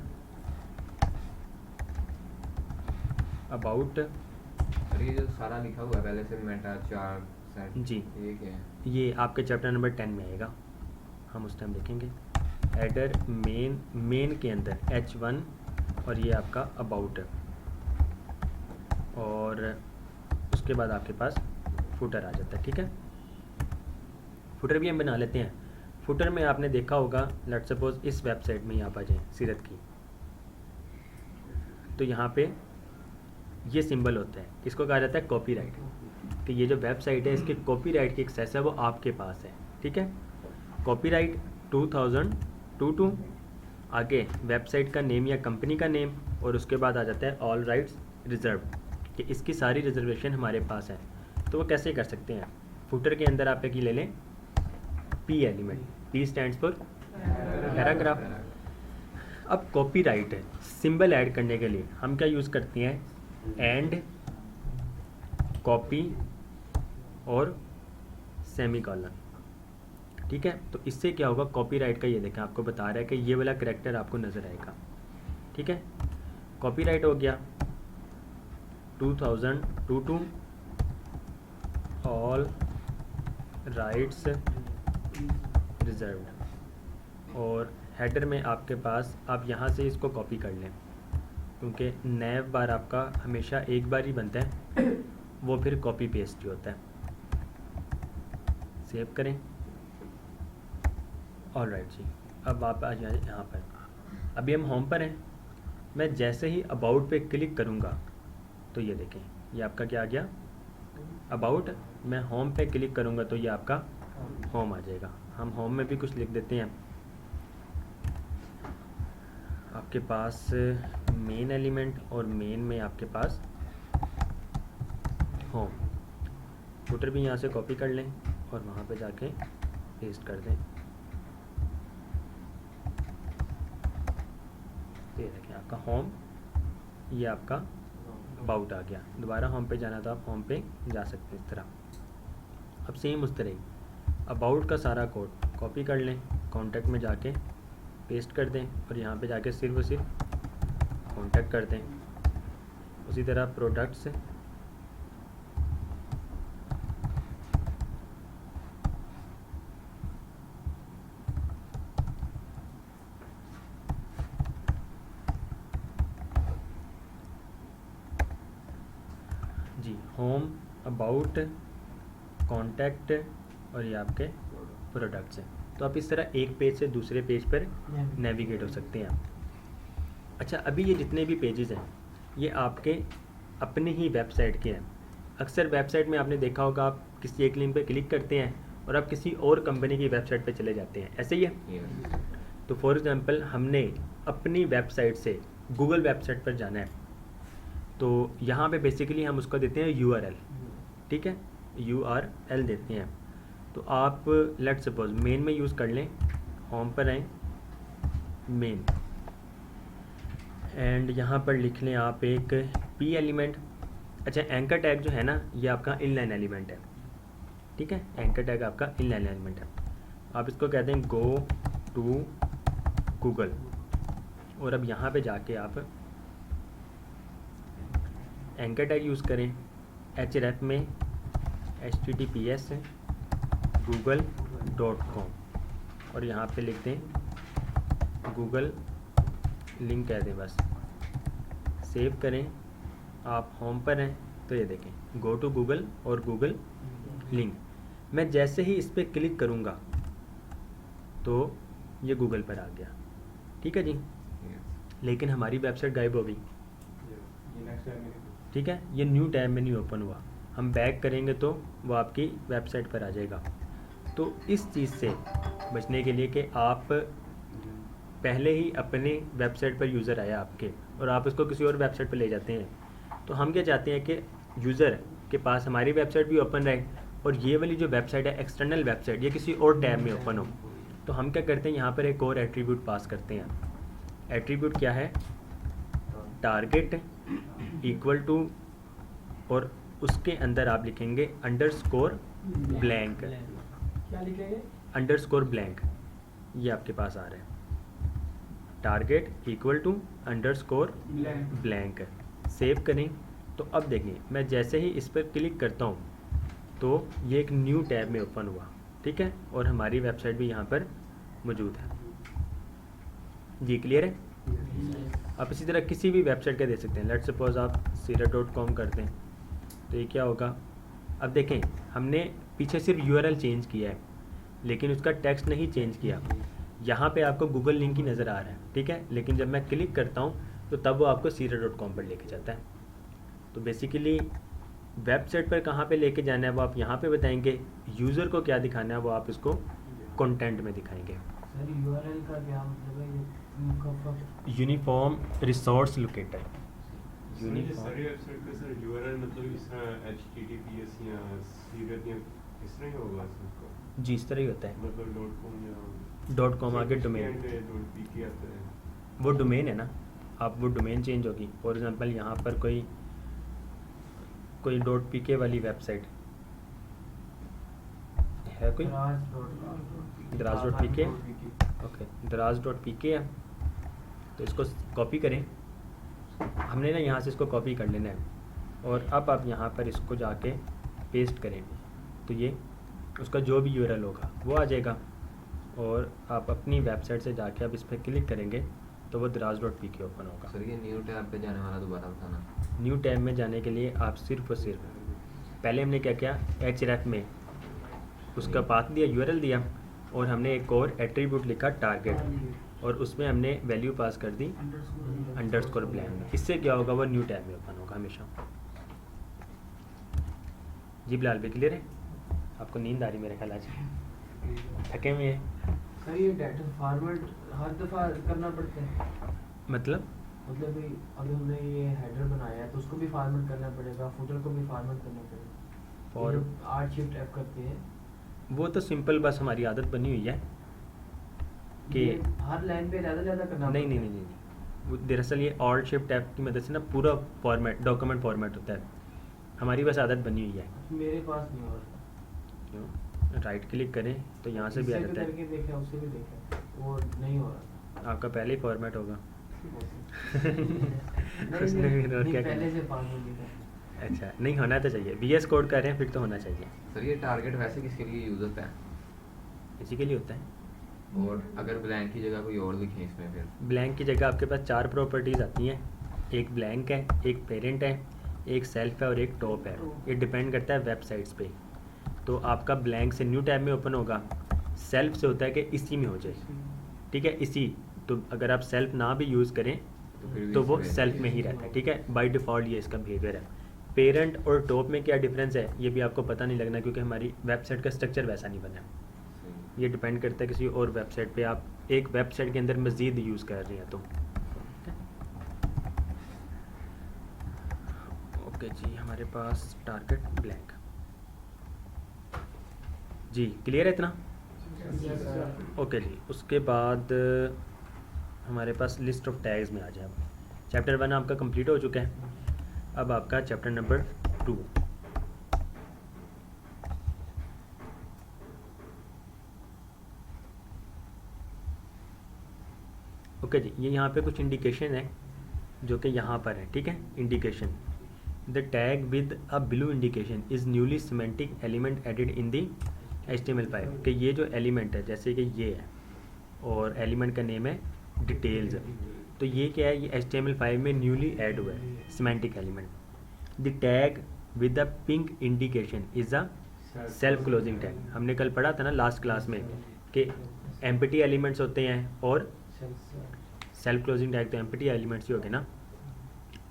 अबाउट। और ये जो सारा लिखा हुआ है पहले से मेटा चार सेट, जी। ये क्या है? ये आपके चैप्टर नंबर 10 में आएगा, हम उस टाइम देखेंगे। हेडर मेन के अंदर h1, और ये आपका अबाउट है, और उसके बाद आपके पास फुटर आ जाता है, ठीक है। फुटर भी हम बना लेते हैं। फुटर में आपने देखा होगा, लेट्स सपोज इस वेबसाइट में आप आ जाएं सीरत की, तो यहाँ पे ये सिंबल होता है, इसको कहा जाता है कॉपीराइट, कि ये जो वेबसाइट है इसके कॉपीराइट की एक्सेस है वो आपके पास है, ठीक है। कॉपीराइट 2022, आगे वेबसाइट का नेम या कंपनी का नेम, और उसके बाद आ जाता है ऑल राइट्स रिजर्व, कि इसकी सारी रिजर्वेशन हमारे पास है। तो वो कैसे कर सकते हैं, फुटर के अंदर आप एक ही ले लें P element, P stands for paragraph. अब कॉपीराइट है, सिंबल ऐड करने के लिए हम क्या यूज़ करते हैं, एंड, कॉपी और सेमीकोलन, ठीक है। तो इससे क्या होगा, कॉपीराइट का ये देखें आपको बता रहा है कि ये वाला करैक्टर आपको नज़र आएगा, ठीक है। कॉपीराइट हो गया 2022, ऑल राइट्स रिजर्व्ड, और हेडर में आपके पास, आप यहाँ से इसको कॉपी कर लें, क्योंकि नैव बार आपका हमेशा एक बार ही बनता है, वो फिर कॉपी पेस्ट ही होता है। सेव करें, ऑलराइट जी। अब आप आ जाए यहाँ पर, अभी हम होम पर हैं। मैं जैसे ही अबाउट पे क्लिक करूँगा तो ये देखें, ये आपका क्या आ गया, अबाउट। मैं होम पे क्लिक करूँगा तो ये आपका होम आ जाएगा। हम होम में भी कुछ लिख देते हैं, आपके पास मेन एलिमेंट, और मेन में आपके पास होम। फुटर भी यहाँ से कॉपी कर लें और वहाँ पे जाके पेस्ट कर दें। ये देखें आपका होम, ये आपका अबाउट आ गया। दोबारा होम पे जाना तो आप होम पे जा सकते हैं इस तरह। अब सेम उस तरह ही अबाउट का सारा कोड कॉपी कर लें, कॉन्टैक्ट में जाके पेस्ट कर दें, और यहाँ पे जाके सिर्फ और सिर्फ कॉन्टैक्ट कर दें। उसी तरह प्रोडक्ट्स, जी, होम, अबाउट, कॉन्टैक्ट, और ये आपके प्रोडक्ट्स हैं। तो आप इस तरह एक पेज से दूसरे पेज पर नेविगेट हो सकते हैं। अच्छा, अभी ये जितने भी पेजेस हैं ये आपके अपने ही वेबसाइट के हैं। अक्सर वेबसाइट में आपने देखा होगा, आप किसी एक लिंक पे क्लिक करते हैं और आप किसी और कंपनी की वेबसाइट पे चले जाते हैं, ऐसे ही है। Yes. तो फॉर एग्जांपल हमने अपनी वेबसाइट से गूगल वेबसाइट पर जाना है, तो यहाँ पे बेसिकली हम उसको देते हैं URL, ठीक है, URL देते हैं। तो आप लेट सपोज मेन में यूज़ कर लें, होम पर आएँ, मेन, एंड यहाँ पर लिख लें आप एक पी एलिमेंट। अच्छा, एंकर टैग जो है ना, ये आपका इनलाइन एलिमेंट है, ठीक है, एंकर टैग आपका इनलाइन एलिमेंट है। आप इसको कहते हैं गो टू गूगल, और अब यहाँ पे जाके आप एंकर टैग यूज़ करें, href में https google.com, और यहाँ पे लिख दें गूगल लिंक कह दें बस। सेव करें, आप होम पर हैं तो ये देखें गो टू गूगल और गूगल लिंक। मैं जैसे ही इस पर क्लिक करूँगा तो ये गूगल पर आ गया, ठीक है जी। Yes. लेकिन हमारी वेबसाइट गायब हो गई, ये नेक्स्ट टाइम में ठीक है, ये न्यू टैब में नहीं ओपन हुआ। हम बैक करेंगे तो वो आपकी वेबसाइट पर आ जाएगा। तो इस चीज़ से बचने के लिए कि आप पहले ही अपने वेबसाइट पर यूज़र आया आपके और आप उसको किसी और वेबसाइट पर ले जाते हैं, तो हम क्या चाहते हैं कि यूज़र के पास हमारी वेबसाइट भी ओपन रहे और ये वाली जो वेबसाइट है एक्सटर्नल वेबसाइट ये किसी और टैब में ओपन हो। तो हम क्या करते हैं, यहाँ पर एक और एट्रीब्यूट पास करते हैं। एट्रीब्यूट क्या है, टारगेट इक्वल टू और उसके अंदर आप लिखेंगे अंडरस्कोर ब्लैंक। क्या लिखेंगे? अंडरस्कोर ब्लैंक, ये आपके पास आ रहा है। Target equal to underscore blank. Save करें तो अब देखें, मैं जैसे ही इस पर क्लिक करता हूँ तो ये एक न्यू टैब में ओपन हुआ, ठीक है, और हमारी वेबसाइट भी यहाँ पर मौजूद है। जी क्लियर है? आप इसी तरह किसी भी वेबसाइट का दे सकते हैं। लेट्स सपोज आप Sira.com कर दें तो ये क्या होगा, अब देखें हमने पीछे सिर्फ URL चेंज किया है लेकिन उसका टेक्स्ट नहीं चेंज किया। यहाँ पे आपको गूगल लिंक ही नज़र आ रहा है, ठीक है, लेकिन जब मैं क्लिक करता हूँ तो तब वो आपको Sira.com पर लेके जाता है। तो बेसिकली वेबसाइट पर कहाँ पे लेके जाना है वो आप यहाँ पे बताएंगे, यूज़र को क्या दिखाना है वो आप इसको कंटेंट में दिखाएंगे। सर यूआरएल का क्या मतलब है? ये यूनिफॉर्म रिसोर्स लोकेटर। सर ये सारी वेबसाइट का सर URL मतलब इस तरह HTTPS या सीरत या इस तरह ही होगा सबका? जी इस तरह ही होता है। मतलब .com या .com आगे डोमेन, .pk आता है। वो डोमेन है ना, आप वो डोमेन चेंज होगी। फॉर एग्जांपल यहाँ पर कोई .pk वाली वेबसाइट है, कोई दराज.pk, ओके दराज.pk है, तो इसको कॉपी करें। हमने ना यहाँ से इसको कॉपी कर लेना है और अब आप यहाँ पर इसको जाके पेस्ट करें तो ये उसका जो भी URL होगा वो आ जाएगा और आप अपनी वेबसाइट से जाके आप इस पर क्लिक करेंगे तो वो दराज.pk ओपन होगा। सर ये न्यू टैब पे जाने वाला दोबारा बताना। न्यू टैब में जाने के लिए आप सिर्फ और सिर्फ पहले हमने क्या किया, href में उसका पाथ दिया, URL दिया और हमने एक और एट्रीब्यूट लिखा टारगेट और उसमें हमने वैल्यू पास कर दी अंडरस्कोर ब्लैंक। इससे क्या होगा, वो न्यू टैब में ओपन होगा हमेशा। जी बिलाल भी क्लियर है? आपको नींद आ रही मेरे ख्याल आज, थके हुए हैं? सर ये डाटा फॉरवर्ड हर दफ़ा करना पड़ता है? मतलब भी अभी हमने ये हेडर बनाया है तो उसको भी फॉर्मेट करना पड़ेगा, फुटर को भी फॉर्मेट करना पड़ेगा। और 8 शिफ्ट ऐप करते हैं वो तो सिंपल, बस हमारी आदत बनी हुई है कि ये हर लाइन पे ज़्यादा करना नहीं नहीं पड़ता नहीं है। नहीं वो दरअसल ये ऑल्ट शिफ्ट टैब की मदद से ना पूरा फॉर्मेट डॉक्यूमेंट फॉर्मेट होता है। हमारी बस आदत बनी हुई है। मेरे पास नहीं हो रहा। क्यों? राइट क्लिक करें तो यहाँ से भी आ इससे जाता है। करके देखा, उससे भी देखा, वो नहीं हो रहा। आपका पहले ही फॉर्मेट होगा। नहीं, उसने भी और नहीं, क्या पहले किया? से फॉर्मेट लिखा। अच्छा नहीं होना तो चाहिए, VS कोड कर रहे हैं फिर तो होना चाहिए। सर ये टारगेट वैसे किसके लिए यूज होता है? इसी के लिए होता है। और अगर ब्लैंक की जगह कोई और लिखें इसमें फिर? ब्लैंक की जगह आपके पास 4 प्रॉपर्टीज़ आती हैं, एक ब्लैंक है, एक पेरेंट है, एक सेल्फ है और एक टॉप है। ये डिपेंड करता है वेबसाइट्स पे। तो आपका ब्लैंक से न्यू टैब में ओपन होगा, सेल्फ से होता है कि इसी में हो जाए, ठीक है, इसी। तो अगर आप सेल्फ ना भी यूज़ करें फिर भी तो वो इसमें- सेल्फ में ही रहता है, ठीक है, बाय डिफ़ॉल्ट ये इसका बिहेवियर है। पेरेंट और टॉप में क्या डिफरेंस है ये भी आपको पता नहीं लगना क्योंकि हमारी वेबसाइट का स्ट्रक्चर वैसा नहीं बना है। सही। ये डिपेंड करता है किसी और वेबसाइट पे आप एक वेबसाइट के अंदर मज़ीद यूज़ कर रहे हैं तो। ओके जी, हमारे पास टारगेट ब्लैंक। जी क्लियर है इतना? ओके जी, उसके बाद हमारे पास लिस्ट ऑफ टैग्स में आ जाए। चैप्टर 1 आपका कंप्लीट हो चुका है, अब आपका चैप्टर नंबर 2। ओके जी, ये यहाँ पे कुछ इंडिकेशन है जो कि यहाँ पर है, ठीक है। Indication, the tag with a blue indication is newly semantic element added in the HTML5 कि ये जो एलिमेंट है जैसे कि ये है और एलिमेंट का नेम है डिटेल्स, तो ये क्या है, ये HTML5 में न्यूली ऐड हुआ है semantic element. The tag with the pink indication is a self closing tag. हमने कल पढ़ा था ना लास्ट क्लास में कि एम्प्टी एलिमेंट्स होते हैं और सेल्फ क्लोजिंग टैग, तो एम्प्टी एलिमेंट्स ही हो गए ना।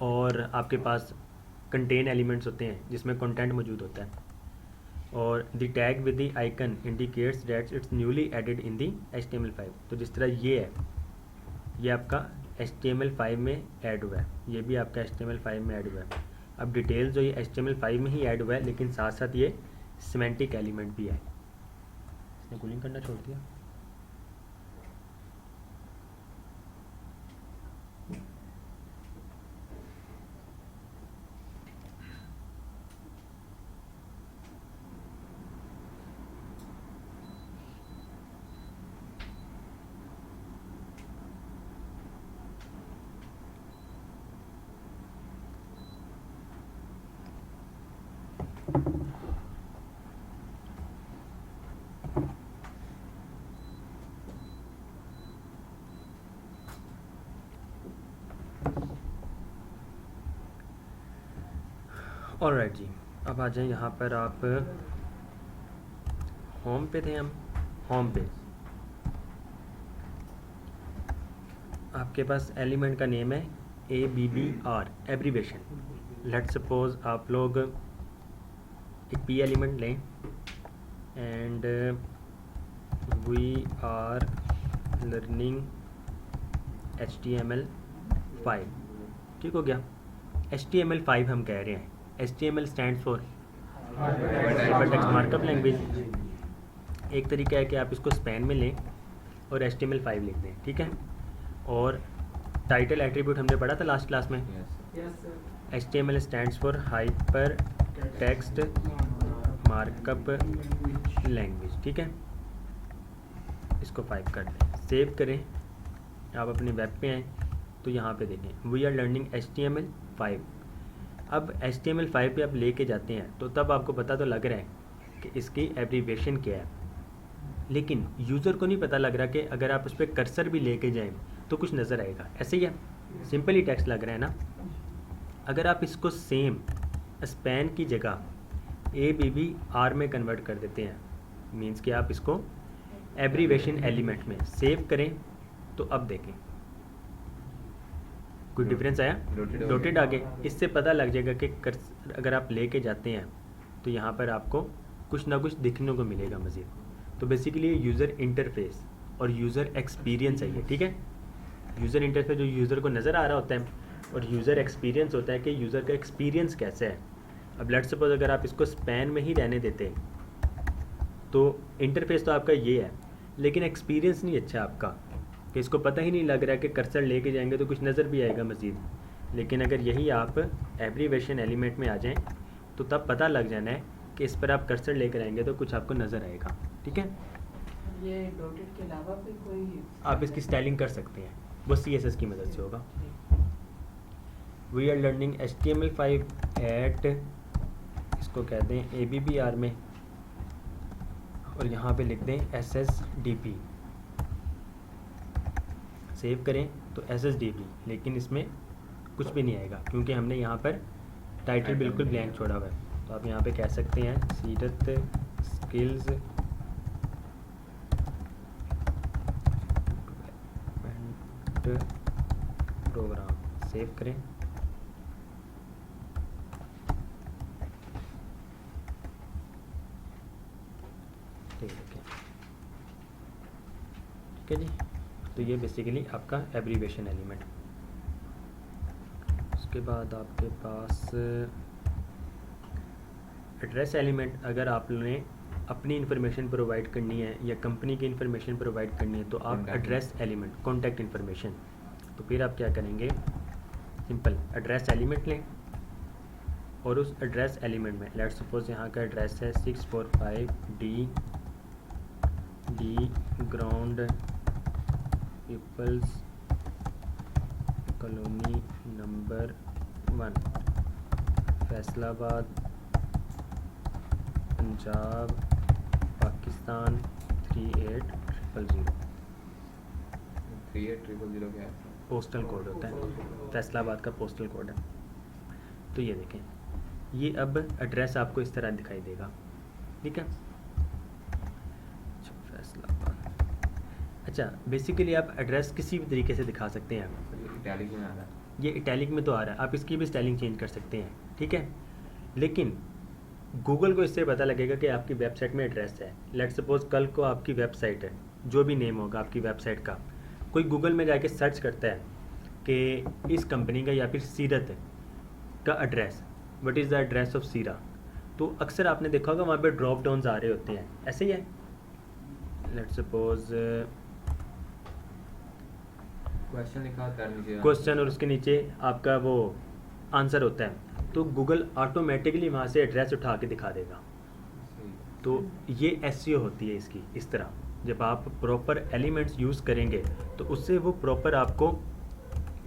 और आपके पास कंटेन एलिमेंट्स होते हैं जिसमें कंटेंट मौजूद होता है। और the tag with the icon indicates that it's newly added in the HTML5। तो जिस तरह ये है, ये आपका HTML5 में ऐड हुआ है, ये भी आपका HTML5 में ऐड हुआ है। अब डिटेल्स जो ये HTML5 में ही ऐड हुआ है, लेकिन साथ साथ ये सिमेंटिक एलिमेंट भी है। इसने कूलिंग करना छोड़ दिया। ऑलराइट जी, अब आ जाए यहाँ पर। आप होम पे थे, हम होम पे आपके पास एलिमेंट का नेम है ABBR, एब्रीवेशन। लेट सपोज आप लोग एक P एलिमेंट लें and we are learning HTML5। ठीक हो गया। HTML5 हम कह रहे हैं। HTML stands for hypertext markup language. एक तरीका है कि आप इसको स्पैन में लें और HTML5 लिख दें, ठीक है। और टाइटल एट्रीब्यूट हमने पढ़ा था लास्ट क्लास में। HTML stands for hyper text markup language, ठीक है। इसको 5 कर दें, सेव करें। आप अपने वेब पे आएँ तो यहाँ पे देखें वी आर लर्निंग HTML5। अब HTML5 पे आप लेके जाते हैं तो तब आपको पता तो लग रहा है कि इसकी एब्रीवेशन क्या है, लेकिन यूज़र को नहीं पता लग रहा कि अगर आप उस पर कर्सर भी लेके जाएं तो कुछ नज़र आएगा। ऐसे ही है, सिंपल ही टेक्स्ट लग रहा है ना। अगर आप इसको सेम स्पैन की जगह ABBR में कन्वर्ट कर देते हैं, मीन्स कि आप इसको एब्रीवेशन एलिमेंट में सेव करें, तो अब देखें कोई डिफरेंस आया, डॉटेड आगे। इससे पता लग जाएगा कि अगर आप लेके जाते हैं तो यहाँ पर आपको कुछ ना कुछ दिखने को मिलेगा मज़ीद। तो बेसिकली यूज़र इंटरफेस और यूज़र एक्सपीरियंस है ये, ठीक है। यूज़र इंटरफेस जो यूज़र को नज़र आ रहा होता है, और यूज़र एक्सपीरियंस होता है कि यूज़र का एक्सपीरियंस कैसा है। अब लेट्स सपोज अगर आप इसको स्पैन में ही रहने देते तो इंटरफेस तो आपका ये है, लेकिन एक्सपीरियंस नहीं अच्छा आपका, कि इसको पता ही नहीं लग रहा है कि कर्सर लेके जाएंगे तो कुछ नज़र भी आएगा मज़ीद। लेकिन अगर यही आप एब्रीवेशन एलिमेंट में आ जाएं तो तब पता लग जाना है कि इस पर आप कर्सर लेकर आएंगे तो कुछ आपको नज़र आएगा, ठीक है। ये डॉटेड के अलावा भी कोई आप इसकी स्टाइलिंग कर सकते हैं, वो CSS की मदद से होगा। We are learning HTML5 eight, इसको कह दें ABBR में, और यहाँ पे लिख दें SSDP। सेव करें तो SSDP, लेकिन इसमें कुछ भी नहीं आएगा क्योंकि हमने यहाँ पर टाइटल बिल्कुल ब्लैंक छोड़ा हुआ है। तो आप यहाँ पे कह सकते हैं सीरत स्किल्स प्रोग्राम। सेव करें, ठीक है जी। तो ये बेसिकली आपका एब्रीवेशन एलिमेंट। उसके बाद आपके पास एड्रेस एलिमेंट। अगर आपने अपनी इंफॉर्मेशन प्रोवाइड करनी है या कंपनी की इंफॉर्मेशन प्रोवाइड करनी है तो आप एड्रेस एलिमेंट, कॉन्टैक्ट इंफॉर्मेशन, तो फिर आप क्या करेंगे, सिंपल एड्रेस एलिमेंट लें और उस एड्रेस एलिमेंट में लेट्स सपोज यहाँ का एड्रेस है 645D ground peoples colony number 1 Faisalabad Punjab Pakistan 38000। 38000 क्या है? पोस्टल कोड होता है, फैसलाबाद का पोस्टल कोड है। तो ये देखें, ये अब एड्रेस आपको इस तरह दिखाई देगा, ठीक है। अच्छा, बेसिकली आप एड्रेस किसी भी तरीके से दिखा सकते हैं। टैली में आ रहा है। ये इटैलिक में तो आ रहा है, आप इसकी भी स्टाइलिंग चेंज कर सकते हैं, ठीक है। लेकिन गूगल को इससे पता लगेगा कि आपकी वेबसाइट में एड्रेस है। लेट्स सपोज कल को आपकी वेबसाइट है, जो भी नेम होगा आपकी वेबसाइट का, कोई गूगल में जाके सर्च करता है कि इस कंपनी का या फिर सीरत का address, what is the address of सीरा, तो अक्सर आपने देखा होगा वहाँ पे ड्रॉप डाउन्स आ रहे होते हैं, ऐसे ही है। लेट्स सपोज क्वेश्चन लिखा होता है नीचे, क्वेश्चन और उसके नीचे आपका वो आंसर होता है, तो गूगल ऑटोमेटिकली वहाँ से एड्रेस उठा के दिखा देगा। सही। तो ये एसईओ होती है इसकी, इस तरह जब आप प्रॉपर एलिमेंट्स यूज़ करेंगे तो उससे वो प्रॉपर आपको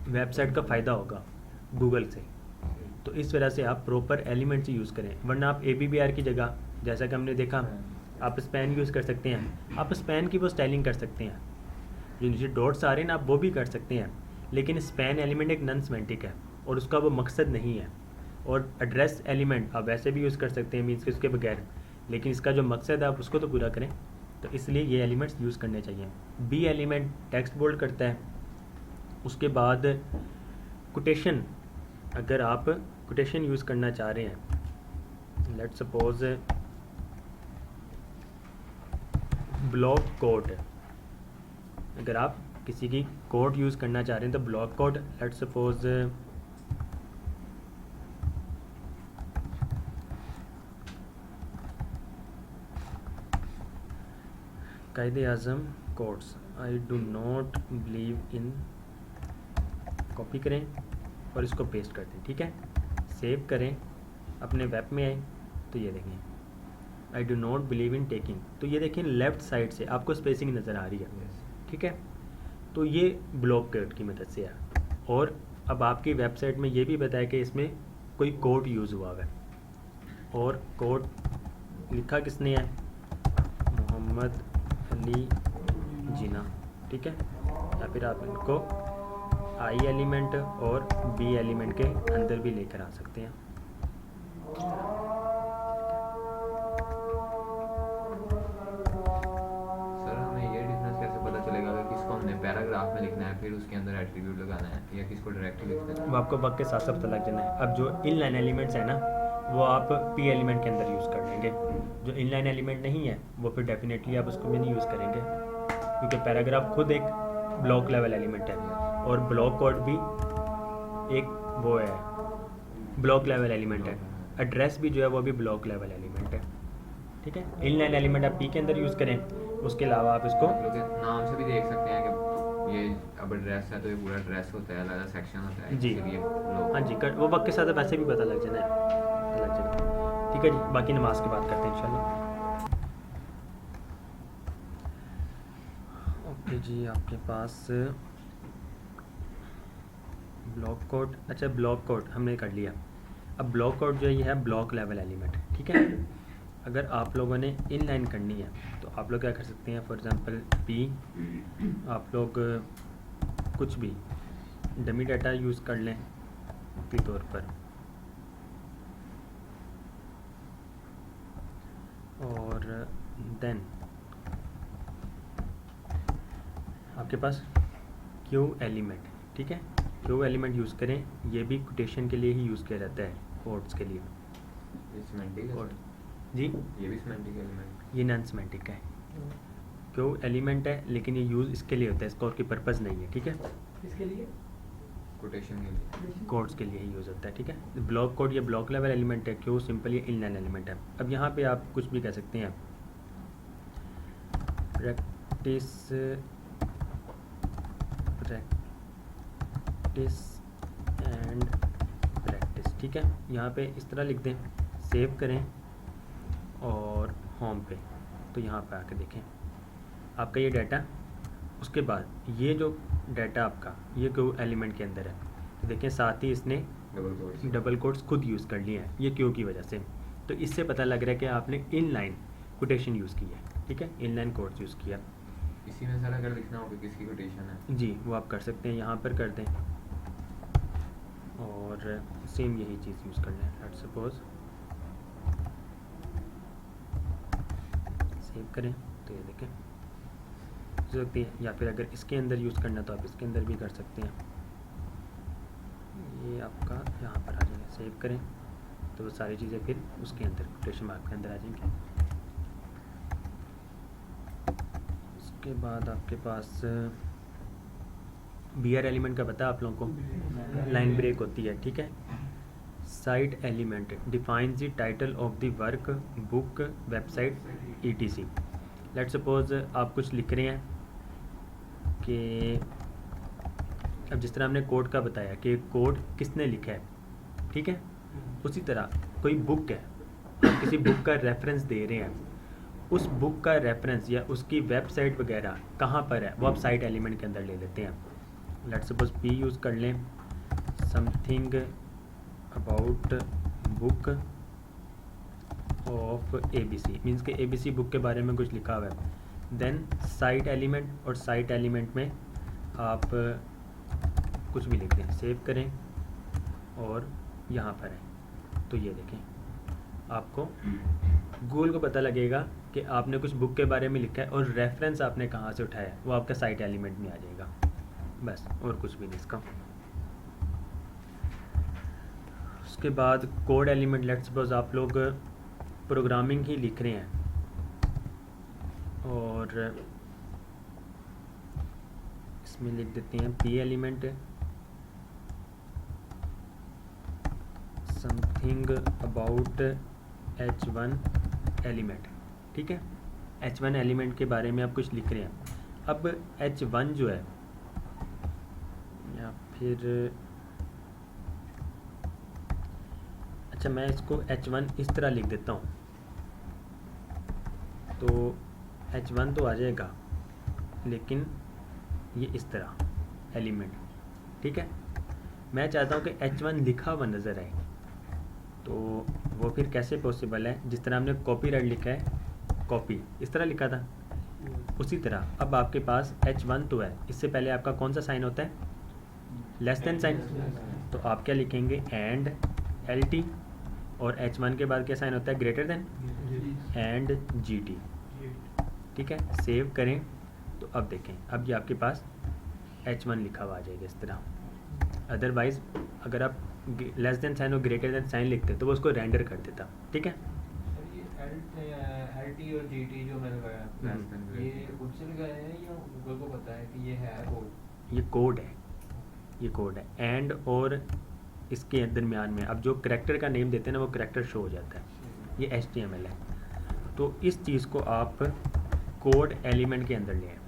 वेबसाइट का फ़ायदा होगा गूगल से। तो इस वजह से आप प्रॉपर एलिमेंट्स यूज़ करें, वरना आप ABBR की जगह, जैसा कि हमने देखा, आप स्पैन यूज़ कर सकते हैं। आप स्पैन की वो स्टाइलिंग कर सकते हैं, जो नीचे डॉट्स आ रहे हैं ना, आप वो भी कर सकते हैं, लेकिन स्पैन एलिमेंट एक नॉन सेमेंटिक है और उसका वो मकसद नहीं है। और एड्रेस एलिमेंट आप वैसे भी यूज़ कर सकते हैं, मीन्स कि उसके बगैर, लेकिन इसका जो मकसद है आप उसको तो पूरा करें, तो इसलिए ये एलिमेंट्स यूज़ करने चाहिए। बी एलिमेंट टेक्स्ट बोल्ड करता है। उसके बाद कोटेशन, अगर आप कोटेशन यूज़ करना चाह रहे हैं, लेट्स सपोज ब्लॉक कोड, अगर आप किसी की कोड यूज़ करना चाह रहे हैं तो block code, let's suppose Quaid-e-Azam codes, I do not believe in, copy करें और इसको पेस्ट कर दें, ठीक है। सेव करें, अपने वेब में आए तो ये देखें आई do not believe in taking, तो ये देखें लेफ़्ट साइड से आपको स्पेसिंग नज़र आ रही है, ठीक है। तो ये ब्लॉक कोड की मदद से है। और अब आपकी वेबसाइट में ये भी बताया कि इसमें कोई कोड यूज़ हुआ है, और कोड लिखा किसने है, मोहम्मद अली जिना, ठीक है। या फिर आप इनको आई एलिमेंट और बी एलिमेंट के अंदर भी लेकर आ सकते हैं। सर हमें ये डिफरेंस कैसे पता चलेगा कि किसको हमने पैराग्राफ में लिखना है फिर उसके अंदर एट्रीब्यूट लगाना है, या किसको डायरेक्टली लिख देना है? वो आपको वक्त के साथ साथ पता लग जाना है। अब जो इनलाइन एलिमेंट्स है ना, वो आप पी एलिमेंट के अंदर यूज़ कर लेंगे। जो इनलाइन एलिमेंट नहीं है वो फिर डेफिनेटली आप उसको भी नहीं यूज़ करेंगे, क्योंकि पैराग्राफ खुद एक ब्लॉक लेवल एलिमेंट है और ब्लॉक कोड भी एक वो है, ब्लॉक लेवल एलिमेंट है। एड्रेस भी जो है वो भी ब्लॉक लेवल एलिमेंट है, ठीक है। इनलाइन एलिमेंट आप पी के अंदर यूज़ करें, उसके अलावा आप इसको आप लोग नाम से भी देख सकते हैं कि ये अब एड्रेस है तो ये पूरा एड्रेस होता है, अलग सेक्शन होता है, जी। इसलिए लोग हाँ जी, वो वक्त के साथ वैसे भी पता लग जाना है, पता लग जाएगा, ठीक है जी। बाकी नमाज की बात करते हैं इंशाल्लाह। ओके जी, आपके पास ब्लॉक कोड, अच्छा ब्लॉक कोड हमने कर लिया। अब ब्लॉक कोड जो है ये है ब्लॉक लेवल एलिमेंट, ठीक है। अगर आप लोगों ने इनलाइन करनी है तो आप लोग क्या कर सकते हैं, फॉर एग्जांपल पी, आप लोग कुछ भी डमी डाटा यूज़ कर लें के तौर पर, और देन आपके पास क्यू एलिमेंट, ठीक है। क्यू एलिमेंट यूज़ करें, ये भी कोटेशन के लिए ही यूज़ किया जाता है, कोड्स के लिए। ये सिमेंटिक है कोड सर? जी, ये भी सिमेंटिक एलिमेंट? ये नॉन सेमेंटिक है। क्यू एलिमेंट है लेकिन ये यूज़ इसके लिए होता है, इसका और कोई पर्पज़ नहीं है, ठीक है। किसके लिए? कोटेशन के लिए। कोड्स के लिए ही यूज़ होता है, ठीक है। ब्लॉक कोड ये ब्लॉक लेवल एलिमेंट है, क्यू सिंपल ये इनलाइन एलिमेंट है। अब यहाँ पे आप कुछ भी कह सकते हैं, प्रैक्टिस एंड प्रैक्टिस, ठीक है। यहाँ पे इस तरह लिख दें, सेव करें और होम पे, तो यहाँ पे आके देखें आपका ये डाटा। उसके बाद ये जो डाटा आपका ये क्यू एलिमेंट के अंदर है, तो देखें साथ ही इसने डबल कोट्स। डबल कोट्स खुद यूज़ कर लिए हैं, ये क्यू की वजह से। तो इससे पता लग रहा है कि आपने इनलाइन कोटेशन यूज़ की है, ठीक है, इनलाइन कोड्स यूज़ किया। इसी में सर अगर लिखना हो कि किसकी कोटेशन है? जी, वो आप कर सकते हैं, यहाँ पर कर दें और सेम यही चीज़ यूज़ करना है। लेट्स सपोज सेव करें तो ये देखें हो सकती है, या फिर अगर इसके अंदर यूज़ करना तो आप इसके अंदर भी कर सकते हैं। ये आपका यहाँ पर आ जाएगा। सेव करें तो वो सारी चीज़ें फिर उसके अंदर कोटेशन मार्क के अंदर आ जाएंगी। उसके बाद आपके पास BR एलिमेंट का पता है आप लोगों को, लाइन ब्रेक होती है, ठीक है। Site element defines the title of the work, book, website, ETC। Let's suppose आप कुछ लिख रहे हैं कि अब जिस तरह हमने कोड का बताया कि कोड किसने लिखा है, ठीक है, उसी तरह कोई बुक है, आप किसी बुक का रेफरेंस दे रहे हैं, उस बुक का रेफरेंस या उसकी वेबसाइट वगैरह कहाँ पर है वो आप साइट एलिमेंट के अंदर ले लेते हैं। लेट्स सपोज P यूज़ कर लें, something about book of ABC, means कि ABC बुक के बारे में कुछ लिखा हुआ है। देन साइट एलिमेंट, और साइट एलिमेंट में आप कुछ भी लिख दें, सेव करें और यहाँ पर है तो ये देखें आपको गूगल को पता लगेगा कि आपने कुछ बुक के बारे में लिखा है और रेफरेंस आपने कहाँ से उठाया है वो आपका साइट एलिमेंट में आ जाएगा, बस और कुछ भी नहीं इसका। उसके बाद कोड एलिमेंट, लेट्स सपोज आप लोग प्रोग्रामिंग ही लिख रहे हैं और इसमें लिख देते हैं P element something about H1 element, ठीक है। H1 एलिमेंट के बारे में आप कुछ लिख रहे हैं। अब H1 जो है, या फिर अच्छा मैं इसको H1 इस तरह लिख देता हूँ तो H1 तो आ जाएगा, लेकिन ये इस तरह एलिमेंट, ठीक है। मैं चाहता हूँ कि H1 लिखा हुआ नज़र आए, तो वो फिर कैसे पॉसिबल है? जिस तरह हमने कॉपीराइट लिखा है, कॉपी इस तरह लिखा था, उसी तरह अब आपके पास H1 तो है, इससे पहले आपका कौन सा साइन होता है? Less than sign. तो आप क्या लिखेंगे? एंड LT, और H1 के बाद क्या साइन होता है? ग्रेटर देन, एंड GT, ठीक है। सेव करें तो अब देखें, अब ये आपके पास H1 लिखा हुआ आ जाएगा इस तरह। अदरवाइज़ अगर आप लेस देन साइन और ग्रेटर देन साइन लिखते तो वो उसको रेंडर कर देता, ठीक है। LT और GT जो मैंने लगाया, ये खुद से लगाया है या गूगल को पता है कि ये है कोड? ये कोड है, ये कोड है। एंड और इसके दरमियान में अब जो करैक्टर का नेम देते हैं ना, वो करैक्टर शो हो जाता है, ये HTML है। तो इस चीज़ को आप कोड एलिमेंट के अंदर ले आए,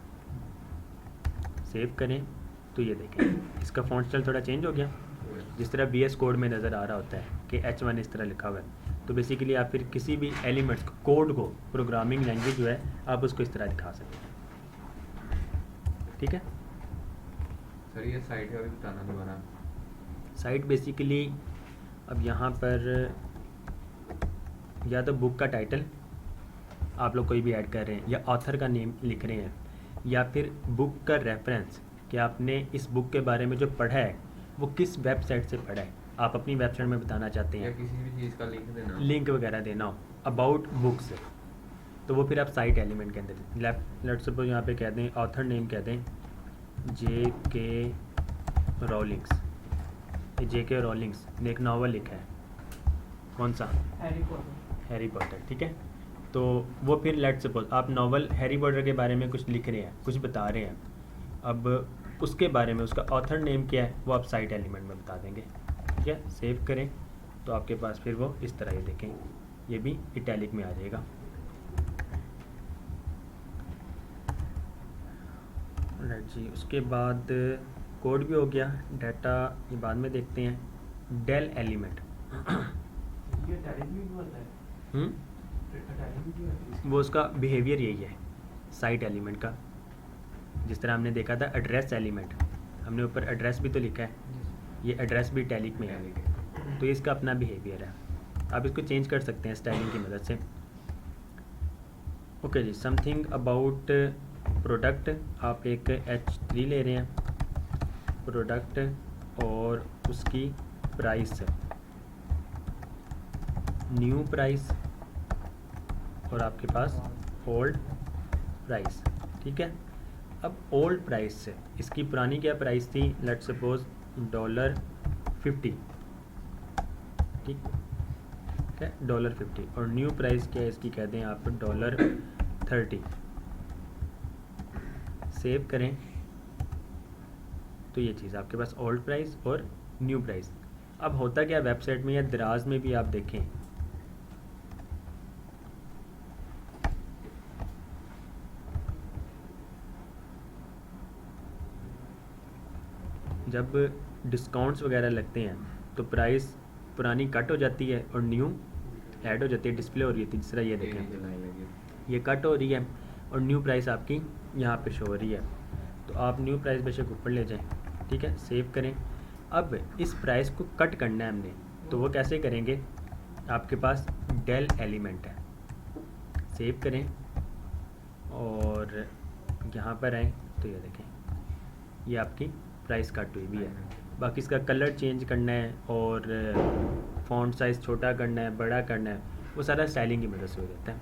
सेव करें तो ये देखें इसका फॉन्ट स्टाइल थोड़ा चेंज हो गया, जिस तरह VS कोड में नज़र आ रहा होता है कि H1 इस तरह लिखा हुआ है। तो बेसिकली आप फिर किसी भी एलिमेंट्स को, कोड को, प्रोग्रामिंग लैंग्वेज जो है आप उसको इस तरह दिखा सकते हैं, ठीक है। सर ये साइट का भी बताना दोबारा। साइट बेसिकली अब यहाँ पर या तो बुक का टाइटल आप लोग कोई भी ऐड कर रहे हैं, या ऑथर का नेम लिख रहे हैं, या फिर बुक का रेफरेंस कि आपने इस बुक के बारे में जो पढ़ा है वो किस वेबसाइट से पढ़ा है, आप अपनी वेबसाइट में बताना चाहते या हैं, किसी भी चीज़ का लिंक देना, लिंक वगैरह देना हो अबाउट बुक्स, तो वो फिर आप साइट एलिमेंट के अंदर लेट्स सपोज यहाँ पे कह दें ऑथर नेम कह दें J.K. रॉलिंग्स। J.K. रॉलिंग्स ने एक नावल लिखा है, कौन सा? हैरी पॉटर, ठीक है। तो वो फिर लेट्स सपोज आप नावल हैरी पॉटर के बारे में कुछ लिख रहे हैं, कुछ बता रहे हैं, अब उसके बारे में उसका ऑथर नेम क्या है वो आप साइट एलिमेंट में बता देंगे, ठीक है। सेव करें तो आपके पास फिर वो इस तरह ये देखें, ये भी इटैलिक में आ जाएगा। राइट जी, उसके बाद कोड भी हो गया, डाटा ये बाद में देखते हैं। डेल एलिमेंट ये टैलिक भी होता है, टैलिक भी होता है। वो उसका बिहेवियर यही है साइट एलिमेंट का। जिस तरह हमने देखा था एड्रेस एलिमेंट, हमने ऊपर एड्रेस भी तो लिखा है, ये एड्रेस भी टैलिक में है, तो ये इसका अपना बिहेवियर है। आप इसको चेंज कर सकते हैं स्टाइलिंग की मदद से। Okay ji, something about product, आप एक H3 ले रहे हैं, प्रोडक्ट और उसकी प्राइस, न्यू प्राइस और आपके पास ओल्ड प्राइस, ठीक है। अब ओल्ड प्राइस से इसकी पुरानी क्या प्राइस थी? लेट्स सपोज $50, ठीक है, $50। और न्यू प्राइस क्या है इसकी, कहते हैं आप $30। सेव करें तो ये चीज़ आपके पास ओल्ड प्राइस और न्यू प्राइस। अब होता क्या वेबसाइट में या दराज में भी आप देखें, जब डिस्काउंट्स वगैरह लगते हैं तो प्राइस पुरानी कट हो जाती है और न्यू ऐड हो जाती है, डिस्प्ले हो रही है। तीसरा ये नीचे देखें, लाइन लगी है। ये कट हो रही है और न्यू प्राइस आपकी यहाँ पे शो हो रही है। तो आप न्यू प्राइस बेशक ऊपर ले जाएं, ठीक है, सेव करें। अब इस प्राइस को कट करना है हमने, तो वो कैसे करेंगे, आपके पास डेल एलिमेंट है, सेव करें और यहाँ पर आएँ तो ये देखें, ये आपकी प्राइस कट हुई भी है। बाकी इसका कलर चेंज करना है और फ़ॉन्ट साइज़ छोटा करना है, बड़ा करना है, वो सारा स्टाइलिंग की मदद से हो जाता है।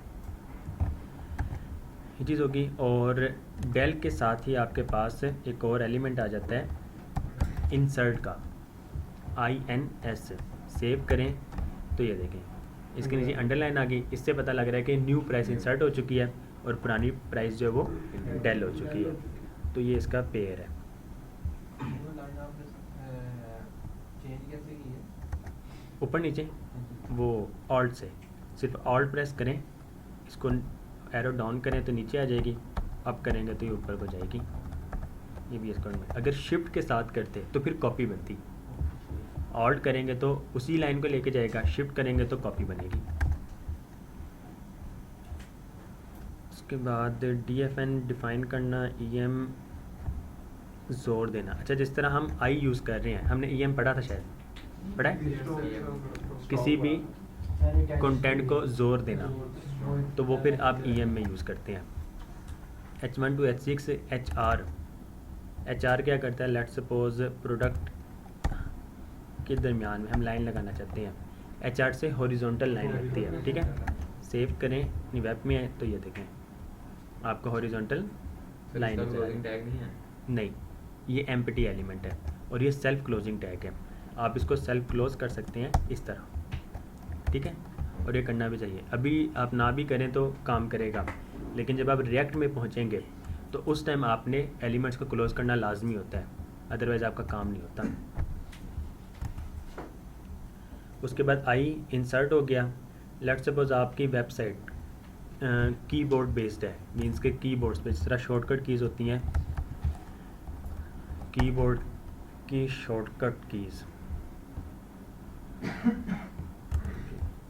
ये चीज़ होगी। और डेल के साथ ही आपके पास एक और एलिमेंट आ जाता है इंसर्ट का, INS, सेव करें तो ये देखें, इसके नीचे अंडरलाइन आ गई। इससे पता लग रहा है कि न्यू प्राइस इंसर्ट हो चुकी है और पुरानी प्राइस जो है वो डेल हो चुकी है। तो ये इसका पेयर है। चेंज कैसे की है? ऊपर नीचे वो ऑल्ट से, सिर्फ ऑल्ट प्रेस करें, इसको एरो डाउन करें तो नीचे आ जाएगी, अप करेंगे तो ये ऊपर को जाएगी। ये भी इसको में अगर शिफ्ट के साथ करते तो फिर कॉपी बनती, ऑल्ट करेंगे तो उसी लाइन को लेके जाएगा, शिफ्ट करेंगे तो कॉपी बनेगी। उसके बाद DFN डिफ़ाइन करना, EM जोर देना। अच्छा, जिस तरह हम आई यूज़ कर रहे हैं, हमने EM पढ़ा था, शायद पढ़ा है, किसी भी कंटेंट को जोर देना, तो वो फिर आप EM में यूज़ करते हैं। H1 to H6 HR क्या करता है, लेट सपोज प्रोडक्ट के दरमियान में हम लाइन लगाना चाहते हैं, HR से हॉरिजॉन्टल लाइन लगती है, ठीक है। सेव करें, अपनी वेब में है तो ये देखें आपका हॉरिजॉन्टल लाइन नजर आ रही है। टैग नहीं है? नहीं, ये एम्प्टी एलिमेंट है और ये सेल्फ क्लोजिंग टैग है। आप इसको सेल्फ क्लोज कर सकते हैं इस तरह, ठीक है, और ये करना भी चाहिए। अभी आप ना भी करें तो काम करेगा, लेकिन जब आप रिएक्ट में पहुंचेंगे तो उस टाइम आपने एलिमेंट्स को क्लोज करना लाजमी होता है, अदरवाइज़ आपका काम नहीं होता। उसके बाद आई इंसर्ट हो गया। लेट सपोज आपकी वेबसाइट कीबोर्ड बेस्ड है, मींस के कीबोर्ड्स पे जिस तरह शॉर्टकट कीज़ होती हैं, कीबोर्ड की शॉर्टकट कीज़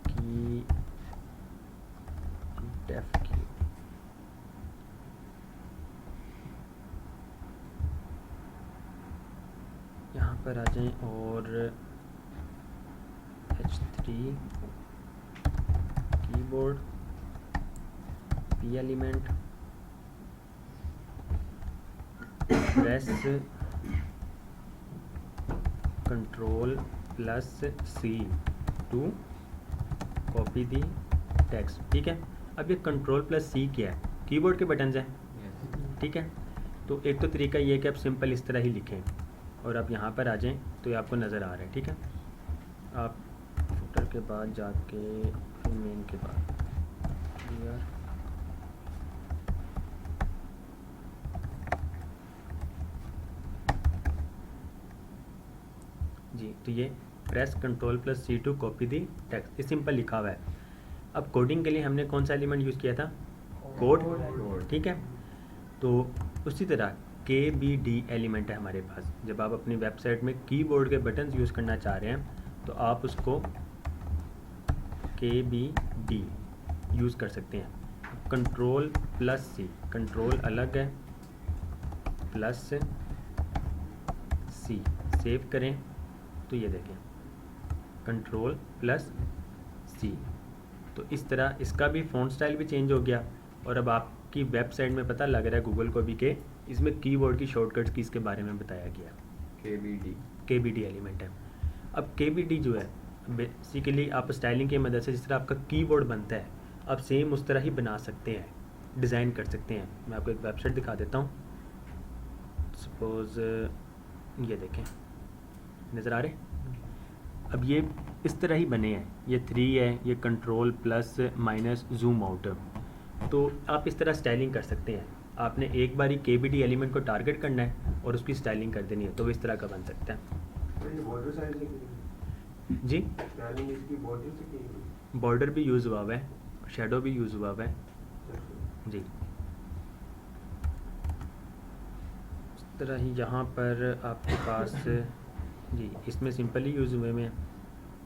की डेफ की, यहाँ पर आ जाएं और H3 keyboard P element press Ctrl+C to copy the text, ठीक है। अब ये Ctrl+C क्या है, कीबोर्ड के बटन्स हैं, Yes. ठीक है। तो एक तो तरीका ये है कि आप सिंपल इस तरह ही लिखें और आप यहाँ पर आ जाएं तो ये आपको नज़र आ रहा है, ठीक है। आप फुटर के बाद जाके फिर मेन के बाद यार जी, तो ये press Ctrl+C to copy the text, ये सिंपल लिखा हुआ है। अब कोडिंग के लिए हमने कौन सा एलिमेंट यूज़ किया था, कोड, ठीक है। तो उसी तरह KBD एलिमेंट है हमारे पास। जब आप अपनी वेबसाइट में कीबोर्ड के बटन्स यूज़ करना चाह रहे हैं तो आप उसको KBD यूज़ कर सकते हैं। Ctrl+C, कंट्रोल अलग है, प्लस C, सेव करें तो ये देखें Ctrl+C। तो इस तरह इसका भी फ़ॉन्ट स्टाइल भी चेंज हो गया और अब आपकी वेबसाइट में पता लग रहा है गूगल को भी कि इसमें कीबोर्ड की शॉर्टकट्स की इसके बारे में बताया गया। KBD एलिमेंट है। अब KBD जो है बेसिकली आप स्टाइलिंग की मदद से जिस तरह आपका कीबोर्ड बनता है आप सेम उस तरह ही बना सकते हैं, डिज़ाइन कर सकते हैं। मैं आपको एक वेबसाइट दिखा देता हूँ। सपोज़ ये देखें, नज़र आ रहे, अब ये इस तरह ही बने हैं, ये 3 है, ये control plus minus zoom out. तो आप इस तरह स्टाइलिंग कर सकते हैं। आपने एक बारी KBD एलिमेंट को टारगेट करना है और उसकी स्टाइलिंग कर देनी है, तो वो इस तरह का बन सकता है। बॉर्डर साइज से की जी, स्टाइलिंग इसकी बॉर्डर से की बॉर्डर भी यूज़ हुआ हुआ है, शेडो भी यूज़ हुआ हुआ है जी। इस तरह ही यहाँ पर आपके पास जी इसमें सिंपल ही यूज़ हुए में,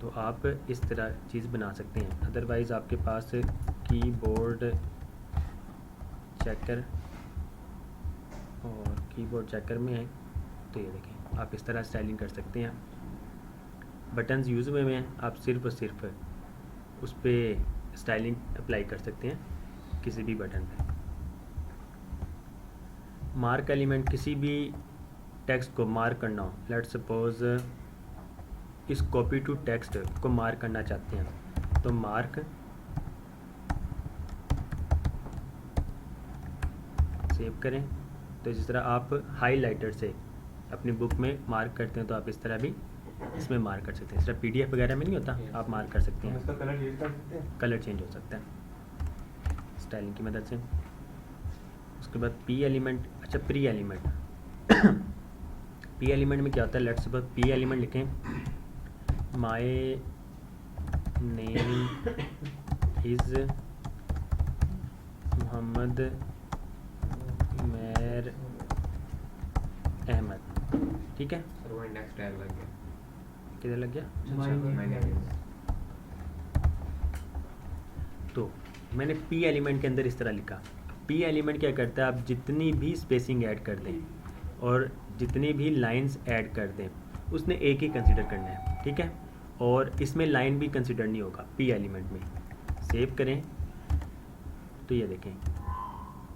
तो आप इस तरह चीज़ बना सकते हैं। अदरवाइज़ आपके पास कीबोर्ड चेकर और कीबोर्ड चेकर में है, तो ये देखें आप इस तरह स्टाइलिंग कर सकते हैं। बटन्स यूज़ हुए हैं, आप सिर्फ और सिर्फ उस पर स्टाइलिंग अप्लाई कर सकते हैं किसी भी बटन पे। मार्क एलिमेंट, किसी भी टेक्स्ट को मार्क करना हो, लेट सपोज इस कॉपी टू टेक्स्ट को मार्क करना चाहते हैं, तो मार्क सेव करें। तो जिस तरह आप हाइलाइटर से अपनी बुक में मार्क करते हैं, तो आप इस तरह भी इसमें मार्क कर सकते हैं। इस तरह PDF वगैरह में नहीं होता, आप मार्क कर सकते हैं। इसका कलर चेंज कर सकते हैं। कलर चेंज हो सकता है स्टाइलिंग की मदद से। उसके बाद P एलिमेंट, अच्छा प्री एलिमेंट P एलिमेंट में क्या होता है, लेट्स सपोज P एलिमेंट लिखें, my name is Mohammad Mair Ahmed, ठीक है। सर वो इंडेक्स टैग लग गया। किधर लग गया? मैंने तो मैंने P एलिमेंट के अंदर इस तरह लिखा। P एलिमेंट क्या करता है, आप जितनी भी स्पेसिंग ऐड कर दें और जितनी भी लाइंस ऐड कर दें, उसने एक ही कंसिडर करना है, ठीक है। और इसमें लाइन भी कंसिडर नहीं होगा P एलिमेंट में। सेव करें तो ये देखें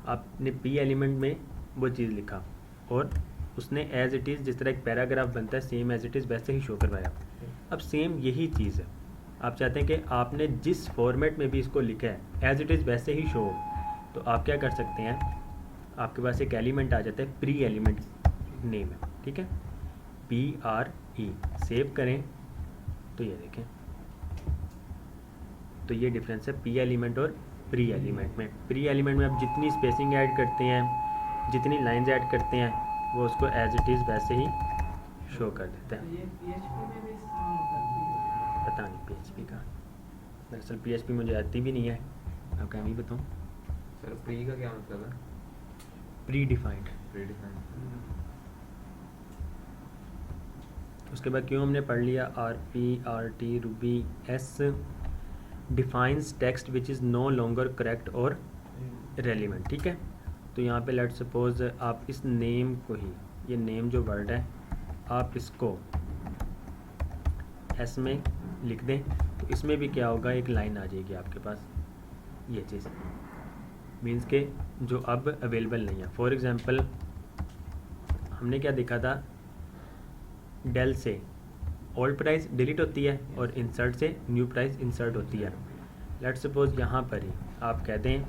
आपने P एलिमेंट में वो चीज़ लिखा और उसने एज इट इज़ जिस तरह एक पैराग्राफ बनता है सेम एज इट इज़ वैसे ही शो करवाया। अब सेम यही चीज़ है, आप चाहते हैं कि आपने जिस फॉर्मेट में भी इसको लिखा है एज इट इज़ वैसे ही शो हो, तो आप क्या कर सकते हैं, आपके पास एक एलिमेंट आ जाता है प्री एलिमेंट नेम है, ठीक है, PRE। सेव करें तो ये देखें, तो ये डिफरेंस है P एलिमेंट और प्री एलिमेंट में। प्री एलिमेंट में आप जितनी स्पेसिंग ऐड करते हैं, जितनी लाइंस ऐड करते हैं, वो उसको एज इट इज़ वैसे ही शो कर देता है। ये PHP में भी इस्तेमाल करती है। पता नहीं PHP का, दरअसल PHP मुझे आती भी नहीं है, अब क्या मैं बताऊँ। सर प्री का क्या मतलब है? Predefined. प्रीडिफाइंड। उसके बाद क्यों हमने पढ़ लिया RP RT ruby S defines text which is no longer correct और रेलिवेंट, ठीक है। तो यहाँ पे लेट सपोज आप इस नेम को ही, ये नेम जो वर्ड है, आप इसको S में लिख दें, तो इसमें भी क्या होगा, एक लाइन आ जाएगी आपके पास, ये चीज़ मीन्स के जो अब अवेलेबल नहीं है। फॉर एग्ज़ाम्पल हमने क्या देखा था, डेल से ओल्ड प्राइस डिलीट होती है और इंसर्ट से न्यू प्राइस इंसर्ट होती है। लेट सपोज यहाँ पर ही आप कह दें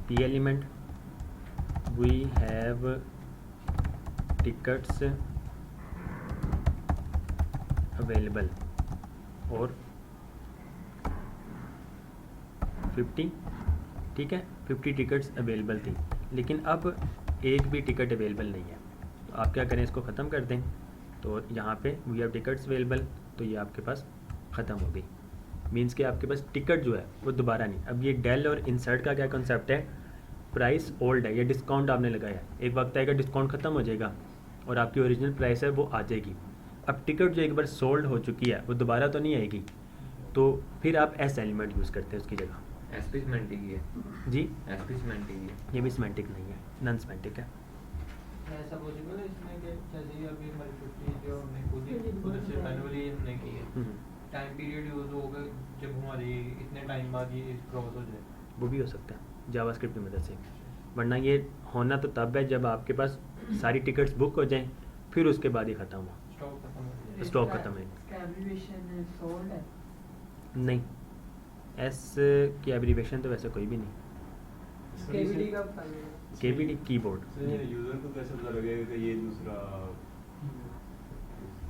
P element we have tickets available और 50, ठीक है, 50 टिकट्स अवेलेबल थी, लेकिन अब एक भी टिकट अवेलेबल नहीं है। तो आप क्या करें, इसको ख़त्म कर दें, तो यहाँ पे वी हैव टिकट्स अवेलेबल, तो ये आपके पास ख़त्म हो गई। मीन्स कि आपके पास टिकट जो है वो दोबारा नहीं। अब ये डेल और इंसर्ट का क्या कॉन्सेप्ट है, प्राइस ओल्ड है, ये डिस्काउंट आपने लगाया है, एक वक्त आएगा डिस्काउंट ख़त्म हो जाएगा और आपकी ओरिजिनल प्राइस है वो आ जाएगी। अब टिकट जो एक बार सोल्ड हो चुकी है वो दोबारा तो नहीं आएगी, तो फिर आप S एलिमेंट यूज़ करते हैं उसकी जगह। एसपी सिमेंटिक ही है। जी, एसपी सिमेंटिक ही है। ये भी सिमेंटिक नहीं है, नॉन सिमेंटिक है। ऐसा पॉसिबल है इसमें कि जैसे अभी हमारी 50 जो हमने खुद से मैनुअली हमने की है, टाइम पीरियड यूज़ होगा जब हमारी इतने टाइम बाद ये क्रॉस हो जाए, वो भी हो सकता है जावास्क्रिप्ट की मदद से, वरना ये होना तो तब है जब आपके पास सारी टिकट्स बुक हो जाएं, फिर उसके बाद ही ख़त्म हो, स्टॉक खत्म हो जाए। स्टॉक खत्म है। इसका एब्रीविएशन सोल्ड है। नहीं, S की एब्रीविएशन तो वैसे कोई भी नहीं। केवीडी का फाइल KBD कीबोर्ड। यूजर को कैसे पता लगेगा कि ये दूसरा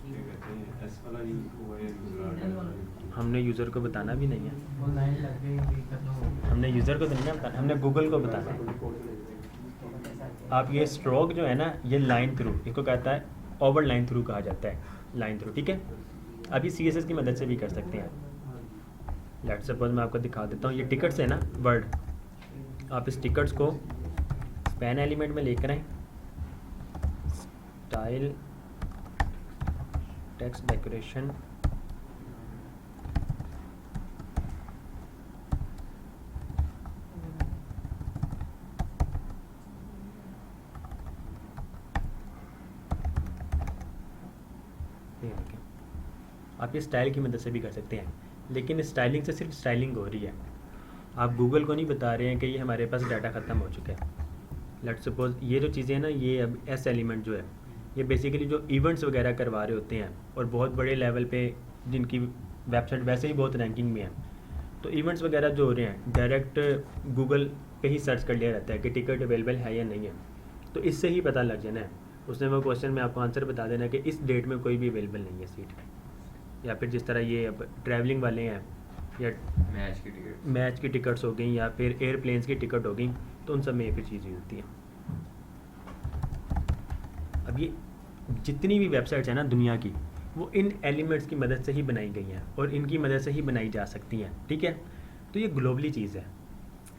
क्या कहते हैं एस वाला यूज हुआ है यूजर हमने यूज़र को बताना भी नहीं है, वो लाइन लग गई अभी खत्म हो गई। हमने यूज़र को तो नहीं ना बताना, हमने गूगल को बताना है। आप ये स्ट्रोक जो है ना, ये लाइन थ्रू, इसको कहता है ओवर लाइन थ्रू कहा जाता है, लाइन थ्रू, ठीक है। अभी CSS की मदद से भी कर सकते हैं। लेट्स सपोज मैं आपको दिखा देता हूँ, ये टिकट्स है ना वर्ड, आप इस टिकट्स को स्पैन एलिमेंट में लेकर आए, स्टाइल टेक्स्ट डेकोरेशन, आप ये स्टाइल की मदद से भी कर सकते हैं, लेकिन स्टाइलिंग से सिर्फ स्टाइलिंग हो रही है। आप गूगल को नहीं बता रहे हैं कि ये हमारे पास डाटा ख़त्म हो चुका है। लेट्स सपोज ये जो चीज़ें हैं ना, ये अब एस एलिमेंट जो है, ये बेसिकली जो इवेंट्स वगैरह करवा रहे होते हैं और बहुत बड़े लेवल पे जिनकी वेबसाइट वैसे ही बहुत रैंकिंग में है, तो इवेंट्स वगैरह जो हो रहे हैं डायरेक्ट गूगल पे ही सर्च कर लिया रहता है कि टिकट अवेलेबल है या नहीं है, तो इससे ही पता लग जाना है। उसने वो क्वेश्चन में आपको आंसर बता देना कि इस डेट में कोई भी अवेलेबल नहीं है सीट, या फिर जिस तरह ये अब ट्रैवलिंग वाले हैं या मैच की टिकट्स हो गई या फिर एयरप्लेन्स की टिकट हो गई, तो उन सब में ये फिर चीज़ होती है। अब ये जितनी भी वेबसाइट्स हैं ना दुनिया की, वो इन एलिमेंट्स की मदद से ही बनाई गई हैं और इनकी मदद से ही बनाई जा सकती हैं, ठीक है। तो ये ग्लोबली चीज़ है।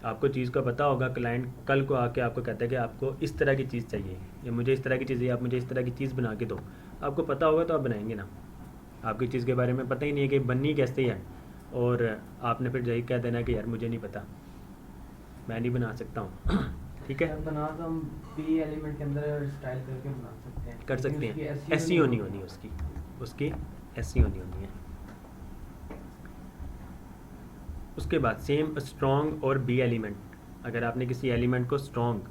आपको चीज़ का पता होगा, क्लाइंट कल को आके आपको कहता है कि आपको इस तरह की चीज़ चाहिए या मुझे इस तरह की चीज़ चाहिए, आप मुझे इस तरह की चीज़ बना के दो, आपको पता होगा तो आप बनाएंगे ना। आपकी चीज़ के बारे में पता ही नहीं है कि बननी कैसे है, और आपने फिर यही कह देना कि यार मुझे नहीं पता, मैं नहीं बना सकता हूँ ठीक है। बना तो हम पी एलिमेंट के अंदर स्टाइल करके बना सकते हैं, कर सकते लेकिन हैं, उसकी ऐसी होनी है उसकी ऐसी होनी है। उसके बाद सेम स्ट्रॉन्ग और बी एलिमेंट, अगर आपने किसी एलिमेंट को स्ट्रॉन्ग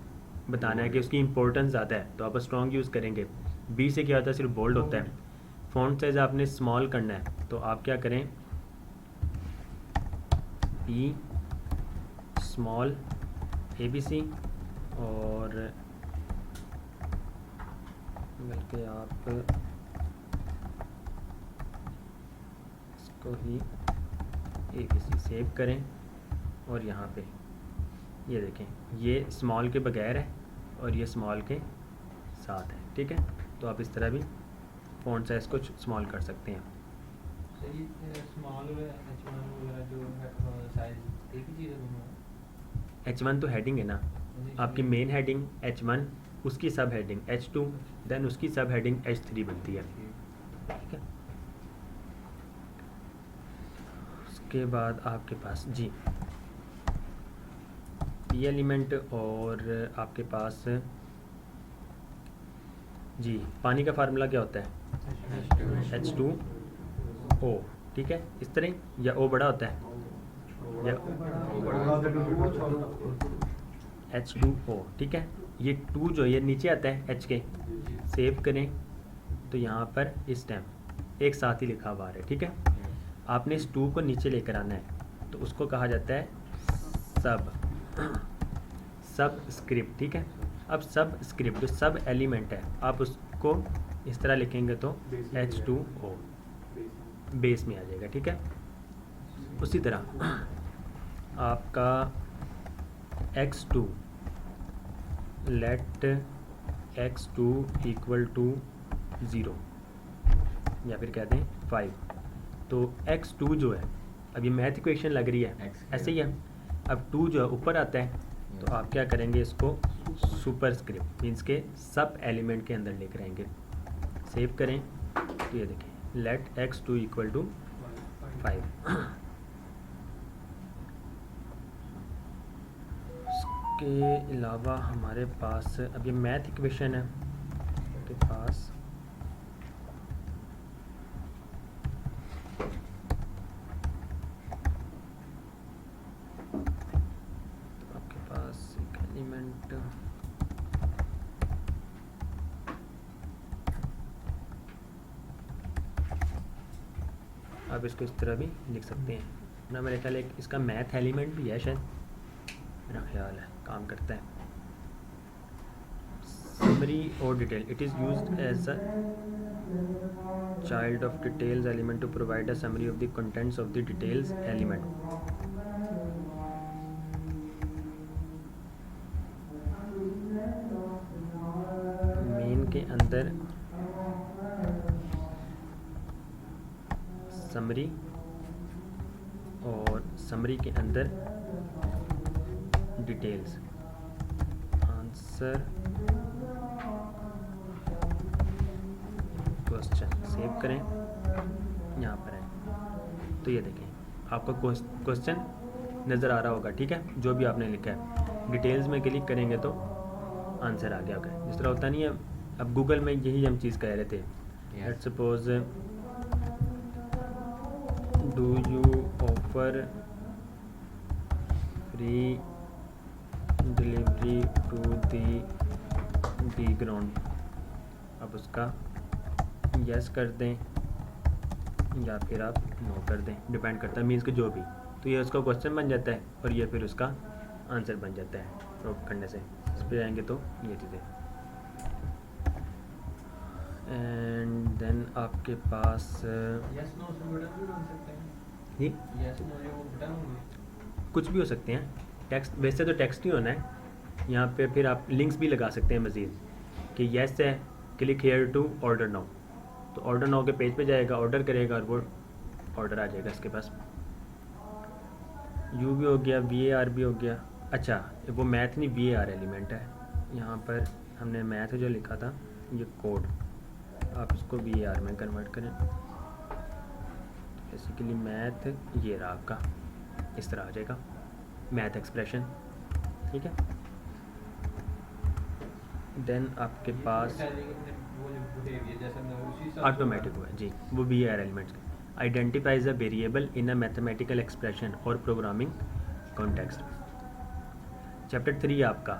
बताना है कि उसकी इंपॉर्टेंस ज़्यादा है तो आप स्ट्रॉन्ग यूज़ करेंगे। बी से क्या होता है, सिर्फ बोल्ड होता है। फॉन्ट साइज आपने स्मॉल करना है तो आप क्या करें, पी स्मॉल ABC, और बल्कि आप इसको ही ABC सेव करें, और यहाँ पे ये देखें, ये स्मॉल के बगैर है और ये स्मॉल के साथ है, ठीक है। तो आप इस तरह भी फ़ॉन्ट साइज को स्मॉल कर सकते हैं। सही स्मॉल H1 वगैरह जो है साइज एक ही चीज़ है दोनों। H1 तो हेडिंग है ना, आपकी मेन हेडिंग H1, उसकी सब हेडिंग H2, देन उसकी सब हेडिंग H3 बनती है, ठीक है। उसके बाद आपके पास जी ये एलिमेंट, और आपके पास जी पानी का फार्मूला क्या होता है, H2O, ठीक है। इस तरह, या O बड़ा होता है या H2O, ठीक है। ये 2 जो ये नीचे आता है H के, सेव करें तो यहाँ पर इस टाइम एक साथ ही लिखा हुआ है, ठीक है। आपने इस 2 को नीचे लेकर आना है, तो उसको कहा जाता है सब स्क्रिप्ट, ठीक है। अब सब स्क्रिप्ट जो सब एलिमेंट है, आप उसको इस तरह लिखेंगे तो H2O बेस में आ जाएगा, ठीक है। उसी तरह आपका X2, late X2 equal to 0 या फिर कहते हैं 5, तो X2 जो है, अब ये मैथ इक्वेशन लग रही है ऐसे ही है। अब 2 जो है ऊपर आता है, तो आप क्या करेंगे, इसको सुपर स्क्रिप्ट मीन्स के सब एलिमेंट के अंदर लेकर आएंगे, सेव करें तो ये देखें लेट X2 इक्वल टू 5। उसके अलावा हमारे पास अब ये मैथ इक्वेशन है आपके पास, एक एलिमेंट आप इसको इस तरह भी लिख सकते हैं ना। मेरे ख्याल एक इसका मैथ एलिमेंट भी है शायद, मेरा ख्याल है काम करता है। summary or detail. It is used as a child of details element to provide a summary of the contents of the details element. Main के अंदर समरी और समरी के अंदर डिटेल्स. आंसर क्वेश्चन सेव करें, यहाँ पर है. तो ये देखें आपका क्वेश्चन नज़र आ रहा होगा, ठीक है, जो भी आपने लिखा है. डिटेल्स में क्लिक करेंगे तो आंसर आ गया होगा. जिस तरह होता नहीं है, अब गूगल में यही हम चीज़ कह रहे थे. Let's suppose do you offer free delivery to the ground. अब उसका यस कर दें या फिर आप नो कर दें, डिपेंड करता है, मीन्स के जो भी. तो ये उसका क्वेश्चन बन जाता है और ये फिर उसका आंसर बन जाता है ड्रॉप करने से. इस पर आएंगे तो ये चीज़ें. एंड देन आपके पास यस नो से बटन भी बन सकते हैं. जी यस नो ये वो बटन होंगे. कुछ भी हो सकते हैं. टेक्स्ट वैसे तो टेक्स्ट ही होना है. यहाँ पे फिर आप लिंक्स भी लगा सकते हैं मज़ीद कि येस है, click here to order now. तो ऑर्डर नाउ के पेज पे जाएगा, ऑर्डर करेगा और वो ऑर्डर आ जाएगा इसके पास. यू भी हो गया, VAR भी हो गया. अच्छा वो मैथ नहीं, VAR एलिमेंट है. यहाँ पर हमने मैथ जो लिखा था ये कोड, आप इसको VAR में कन्वर्ट करें. बेसिकली मैथ ये रहा आपका, इस तरह आ जाएगा मैथ एक्सप्रेशन, ठीक है. देन आपके पास ऑटोमेटिक हुआ जी, वो VAR elements. Identifies a variable in a mathematical expression और प्रोग्रामिंग कॉन्टेक्स्ट. चैप्टर 3 आपका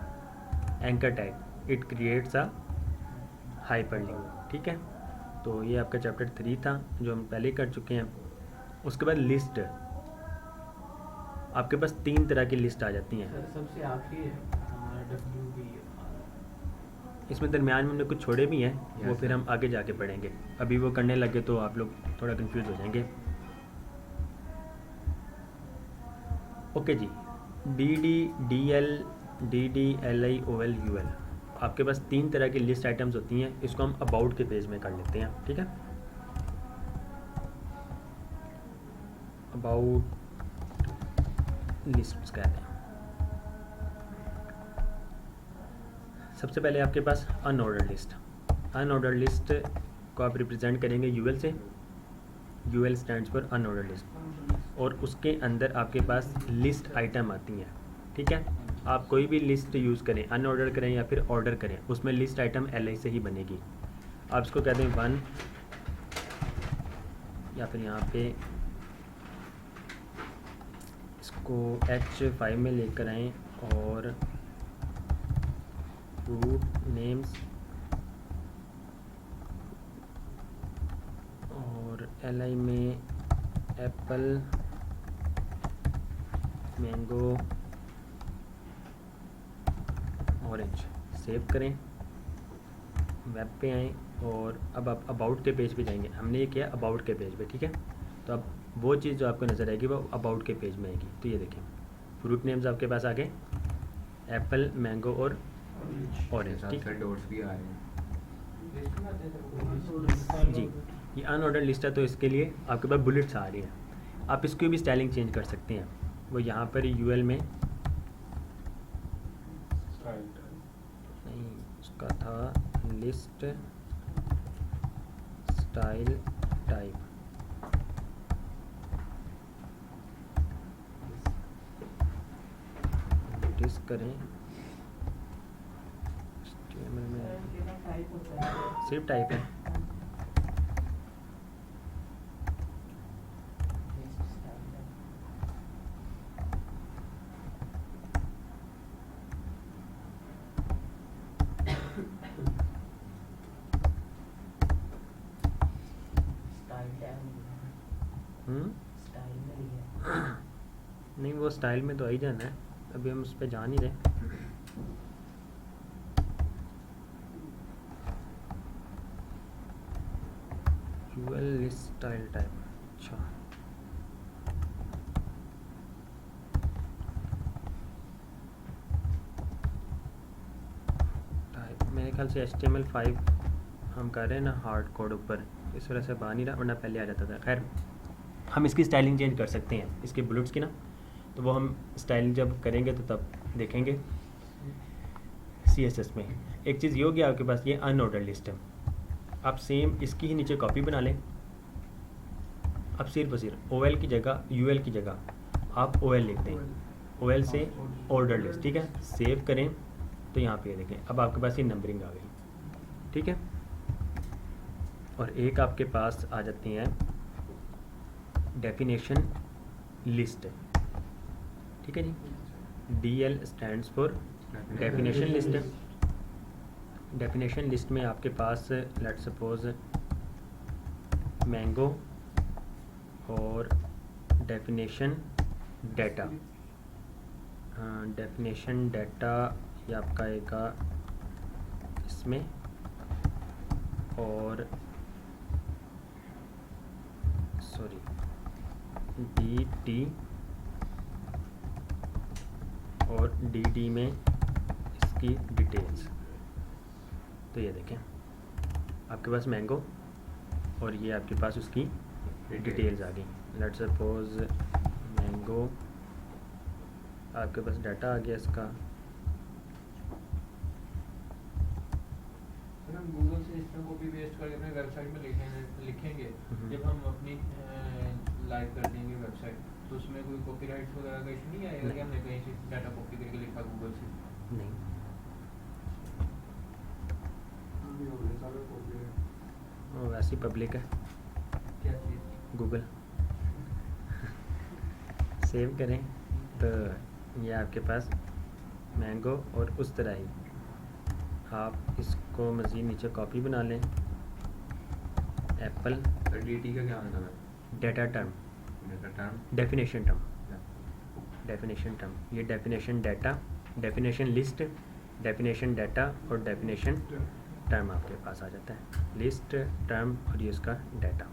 anchor tag, it creates a hyperlink, ठीक है. तो ये आपका चैप्टर 3 था जो हम पहले कर चुके हैं. उसके बाद लिस्ट, आपके पास 3 तरह की लिस्ट आ जाती हैं. सर सबसे आखिरी है WBR. इसमें दरमियान में हमने कुछ छोड़े भी हैं, वो Yes, फिर sir. हम आगे जाके पढ़ेंगे. अभी वो करने लगे तो आप लोग थोड़ा कंफ्यूज हो जाएंगे. ओके जी. DDLIOLUL आपके पास 3 तरह की लिस्ट आइटम्स होती हैं. इसको हम अबाउट के पेज में कर लेते हैं, ठीक है. अबाउट लिस्ट्स कहते हैं. सबसे पहले आपके पास अनऑर्डर्ड लिस्ट. अनऑर्डर्ड लिस्ट को आप रिप्रेजेंट करेंगे UL से. UL stands for unordered list. और उसके अंदर आपके पास लिस्ट आइटम आती हैं, ठीक है. आप कोई भी लिस्ट यूज़ करें, अनऑर्डर करें या फिर ऑर्डर करें, उसमें लिस्ट आइटम LI से ही बनेगी. आप इसको कहते हैं 1 या फिर यहाँ पे इसको H5 में लेकर आएँ और फ्रूट नेम्स और LI में एप्पल, मैंगो, ऑरेंज. सेव करें, वेब पे आएँ और अब आप अबाउट के पेज पे जाएंगे. हमने ये किया अबाउट के पेज पे, ठीक है. तो अब वो चीज़ जो आपको नज़र आएगी वो अबाउट के पेज में आएगी. तो ये देखें फ्रूट नेम्स आपके पास आ गए, एप्पल, मैंगो और ऑरेंज, ठीक है डॉट्स भी आ रहे हैं. लिस्ट में आते हैं सर जी. ये अनऑर्डर लिस्ट है तो इसके लिए आपके पास बुलेट्स आ रही हैं. आप इसकी भी स्टाइलिंग चेंज कर सकते हैं. वो यहाँ पर UL में नहीं, उसका था लिस्ट स्टाइल टाइप. डिस करें HTML में टाइप होता है. सिर्फ टाइप है. स्टाइल में लिखा है. नहीं वो स्टाइल में तो आ ही जाना है. अभी हम उस पर जा नहीं रहे. डुअल लिस्ट स्टाइल टाइप, अच्छा टाइप मेरे ख्याल से HTML5 हम कर रहे हैं ना हार्ड कोड ऊपर, इस वजह से बाहर नहीं रहा, वरना पहले आ जाता था। खैर हम इसकी स्टाइलिंग चेंज कर सकते हैं इसके बुलेट्स की ना, तो वो हम स्टाइलिंग जब करेंगे तो तब देखेंगे। CSS में एक चीज़ ये होगी आपके पास ये अनऑर्डर्ड लिस्ट है, आप सेम इसकी ही नीचे कॉपी बना लें। अब सिर्फ और सिर्फ OL की जगह UL की जगह आप OL लिख दें, OL से ऑर्डर लिस्ट, ठीक है। सेव करें तो यहाँ पे देखें अब आपके पास ये नंबरिंग आ गई, ठीक है। और एक आपके पास आ जाती हैं डेफिनेशन लिस्ट, ठीक है जी। DL stands for definition list है। डेफिनेशन लिस्ट में आपके पास लेट्स सपोज मैंगो और डेफिनेशन डाटा, डेफिनेशन डाटा ये आपका आएगा इसमें, और सॉरी DT और DD में इसकी डिटेल्स। तो ये देखें आपके पास मैंगो और ये आपके पास उसकी डिटेल्स आ गई। लेट्स सपोज मैंगो, आपके पास डाटा आ गया इसका। हम गूगल से इस तरह कॉपी पेस्ट करके अपने वेबसाइट में लिखेंगे जब हम अपनी लाइव कर देंगे वेबसाइट, तो उसमें कोई कॉपीराइट्स वगैरह का इशू नहीं आएगा कि हमने कहीं से डाटा कॉपी करके लिखा गूगल से? नहीं, वो वैसी पब्लिक है क्या चीज़? गूगल। सेव करें तो ये आपके पास मैंगो, और उस तरह ही आप इसको मज़ीद नीचे कॉपी बना लें। एप्पल DT का क्या मतलब है? Data term, data term, definition term, definition term, ये definition data, definition list, definition data और डेफिनेशन टर्म आपके पास आ जाता है। लिस्ट, टर्म और ये उसका डाटा।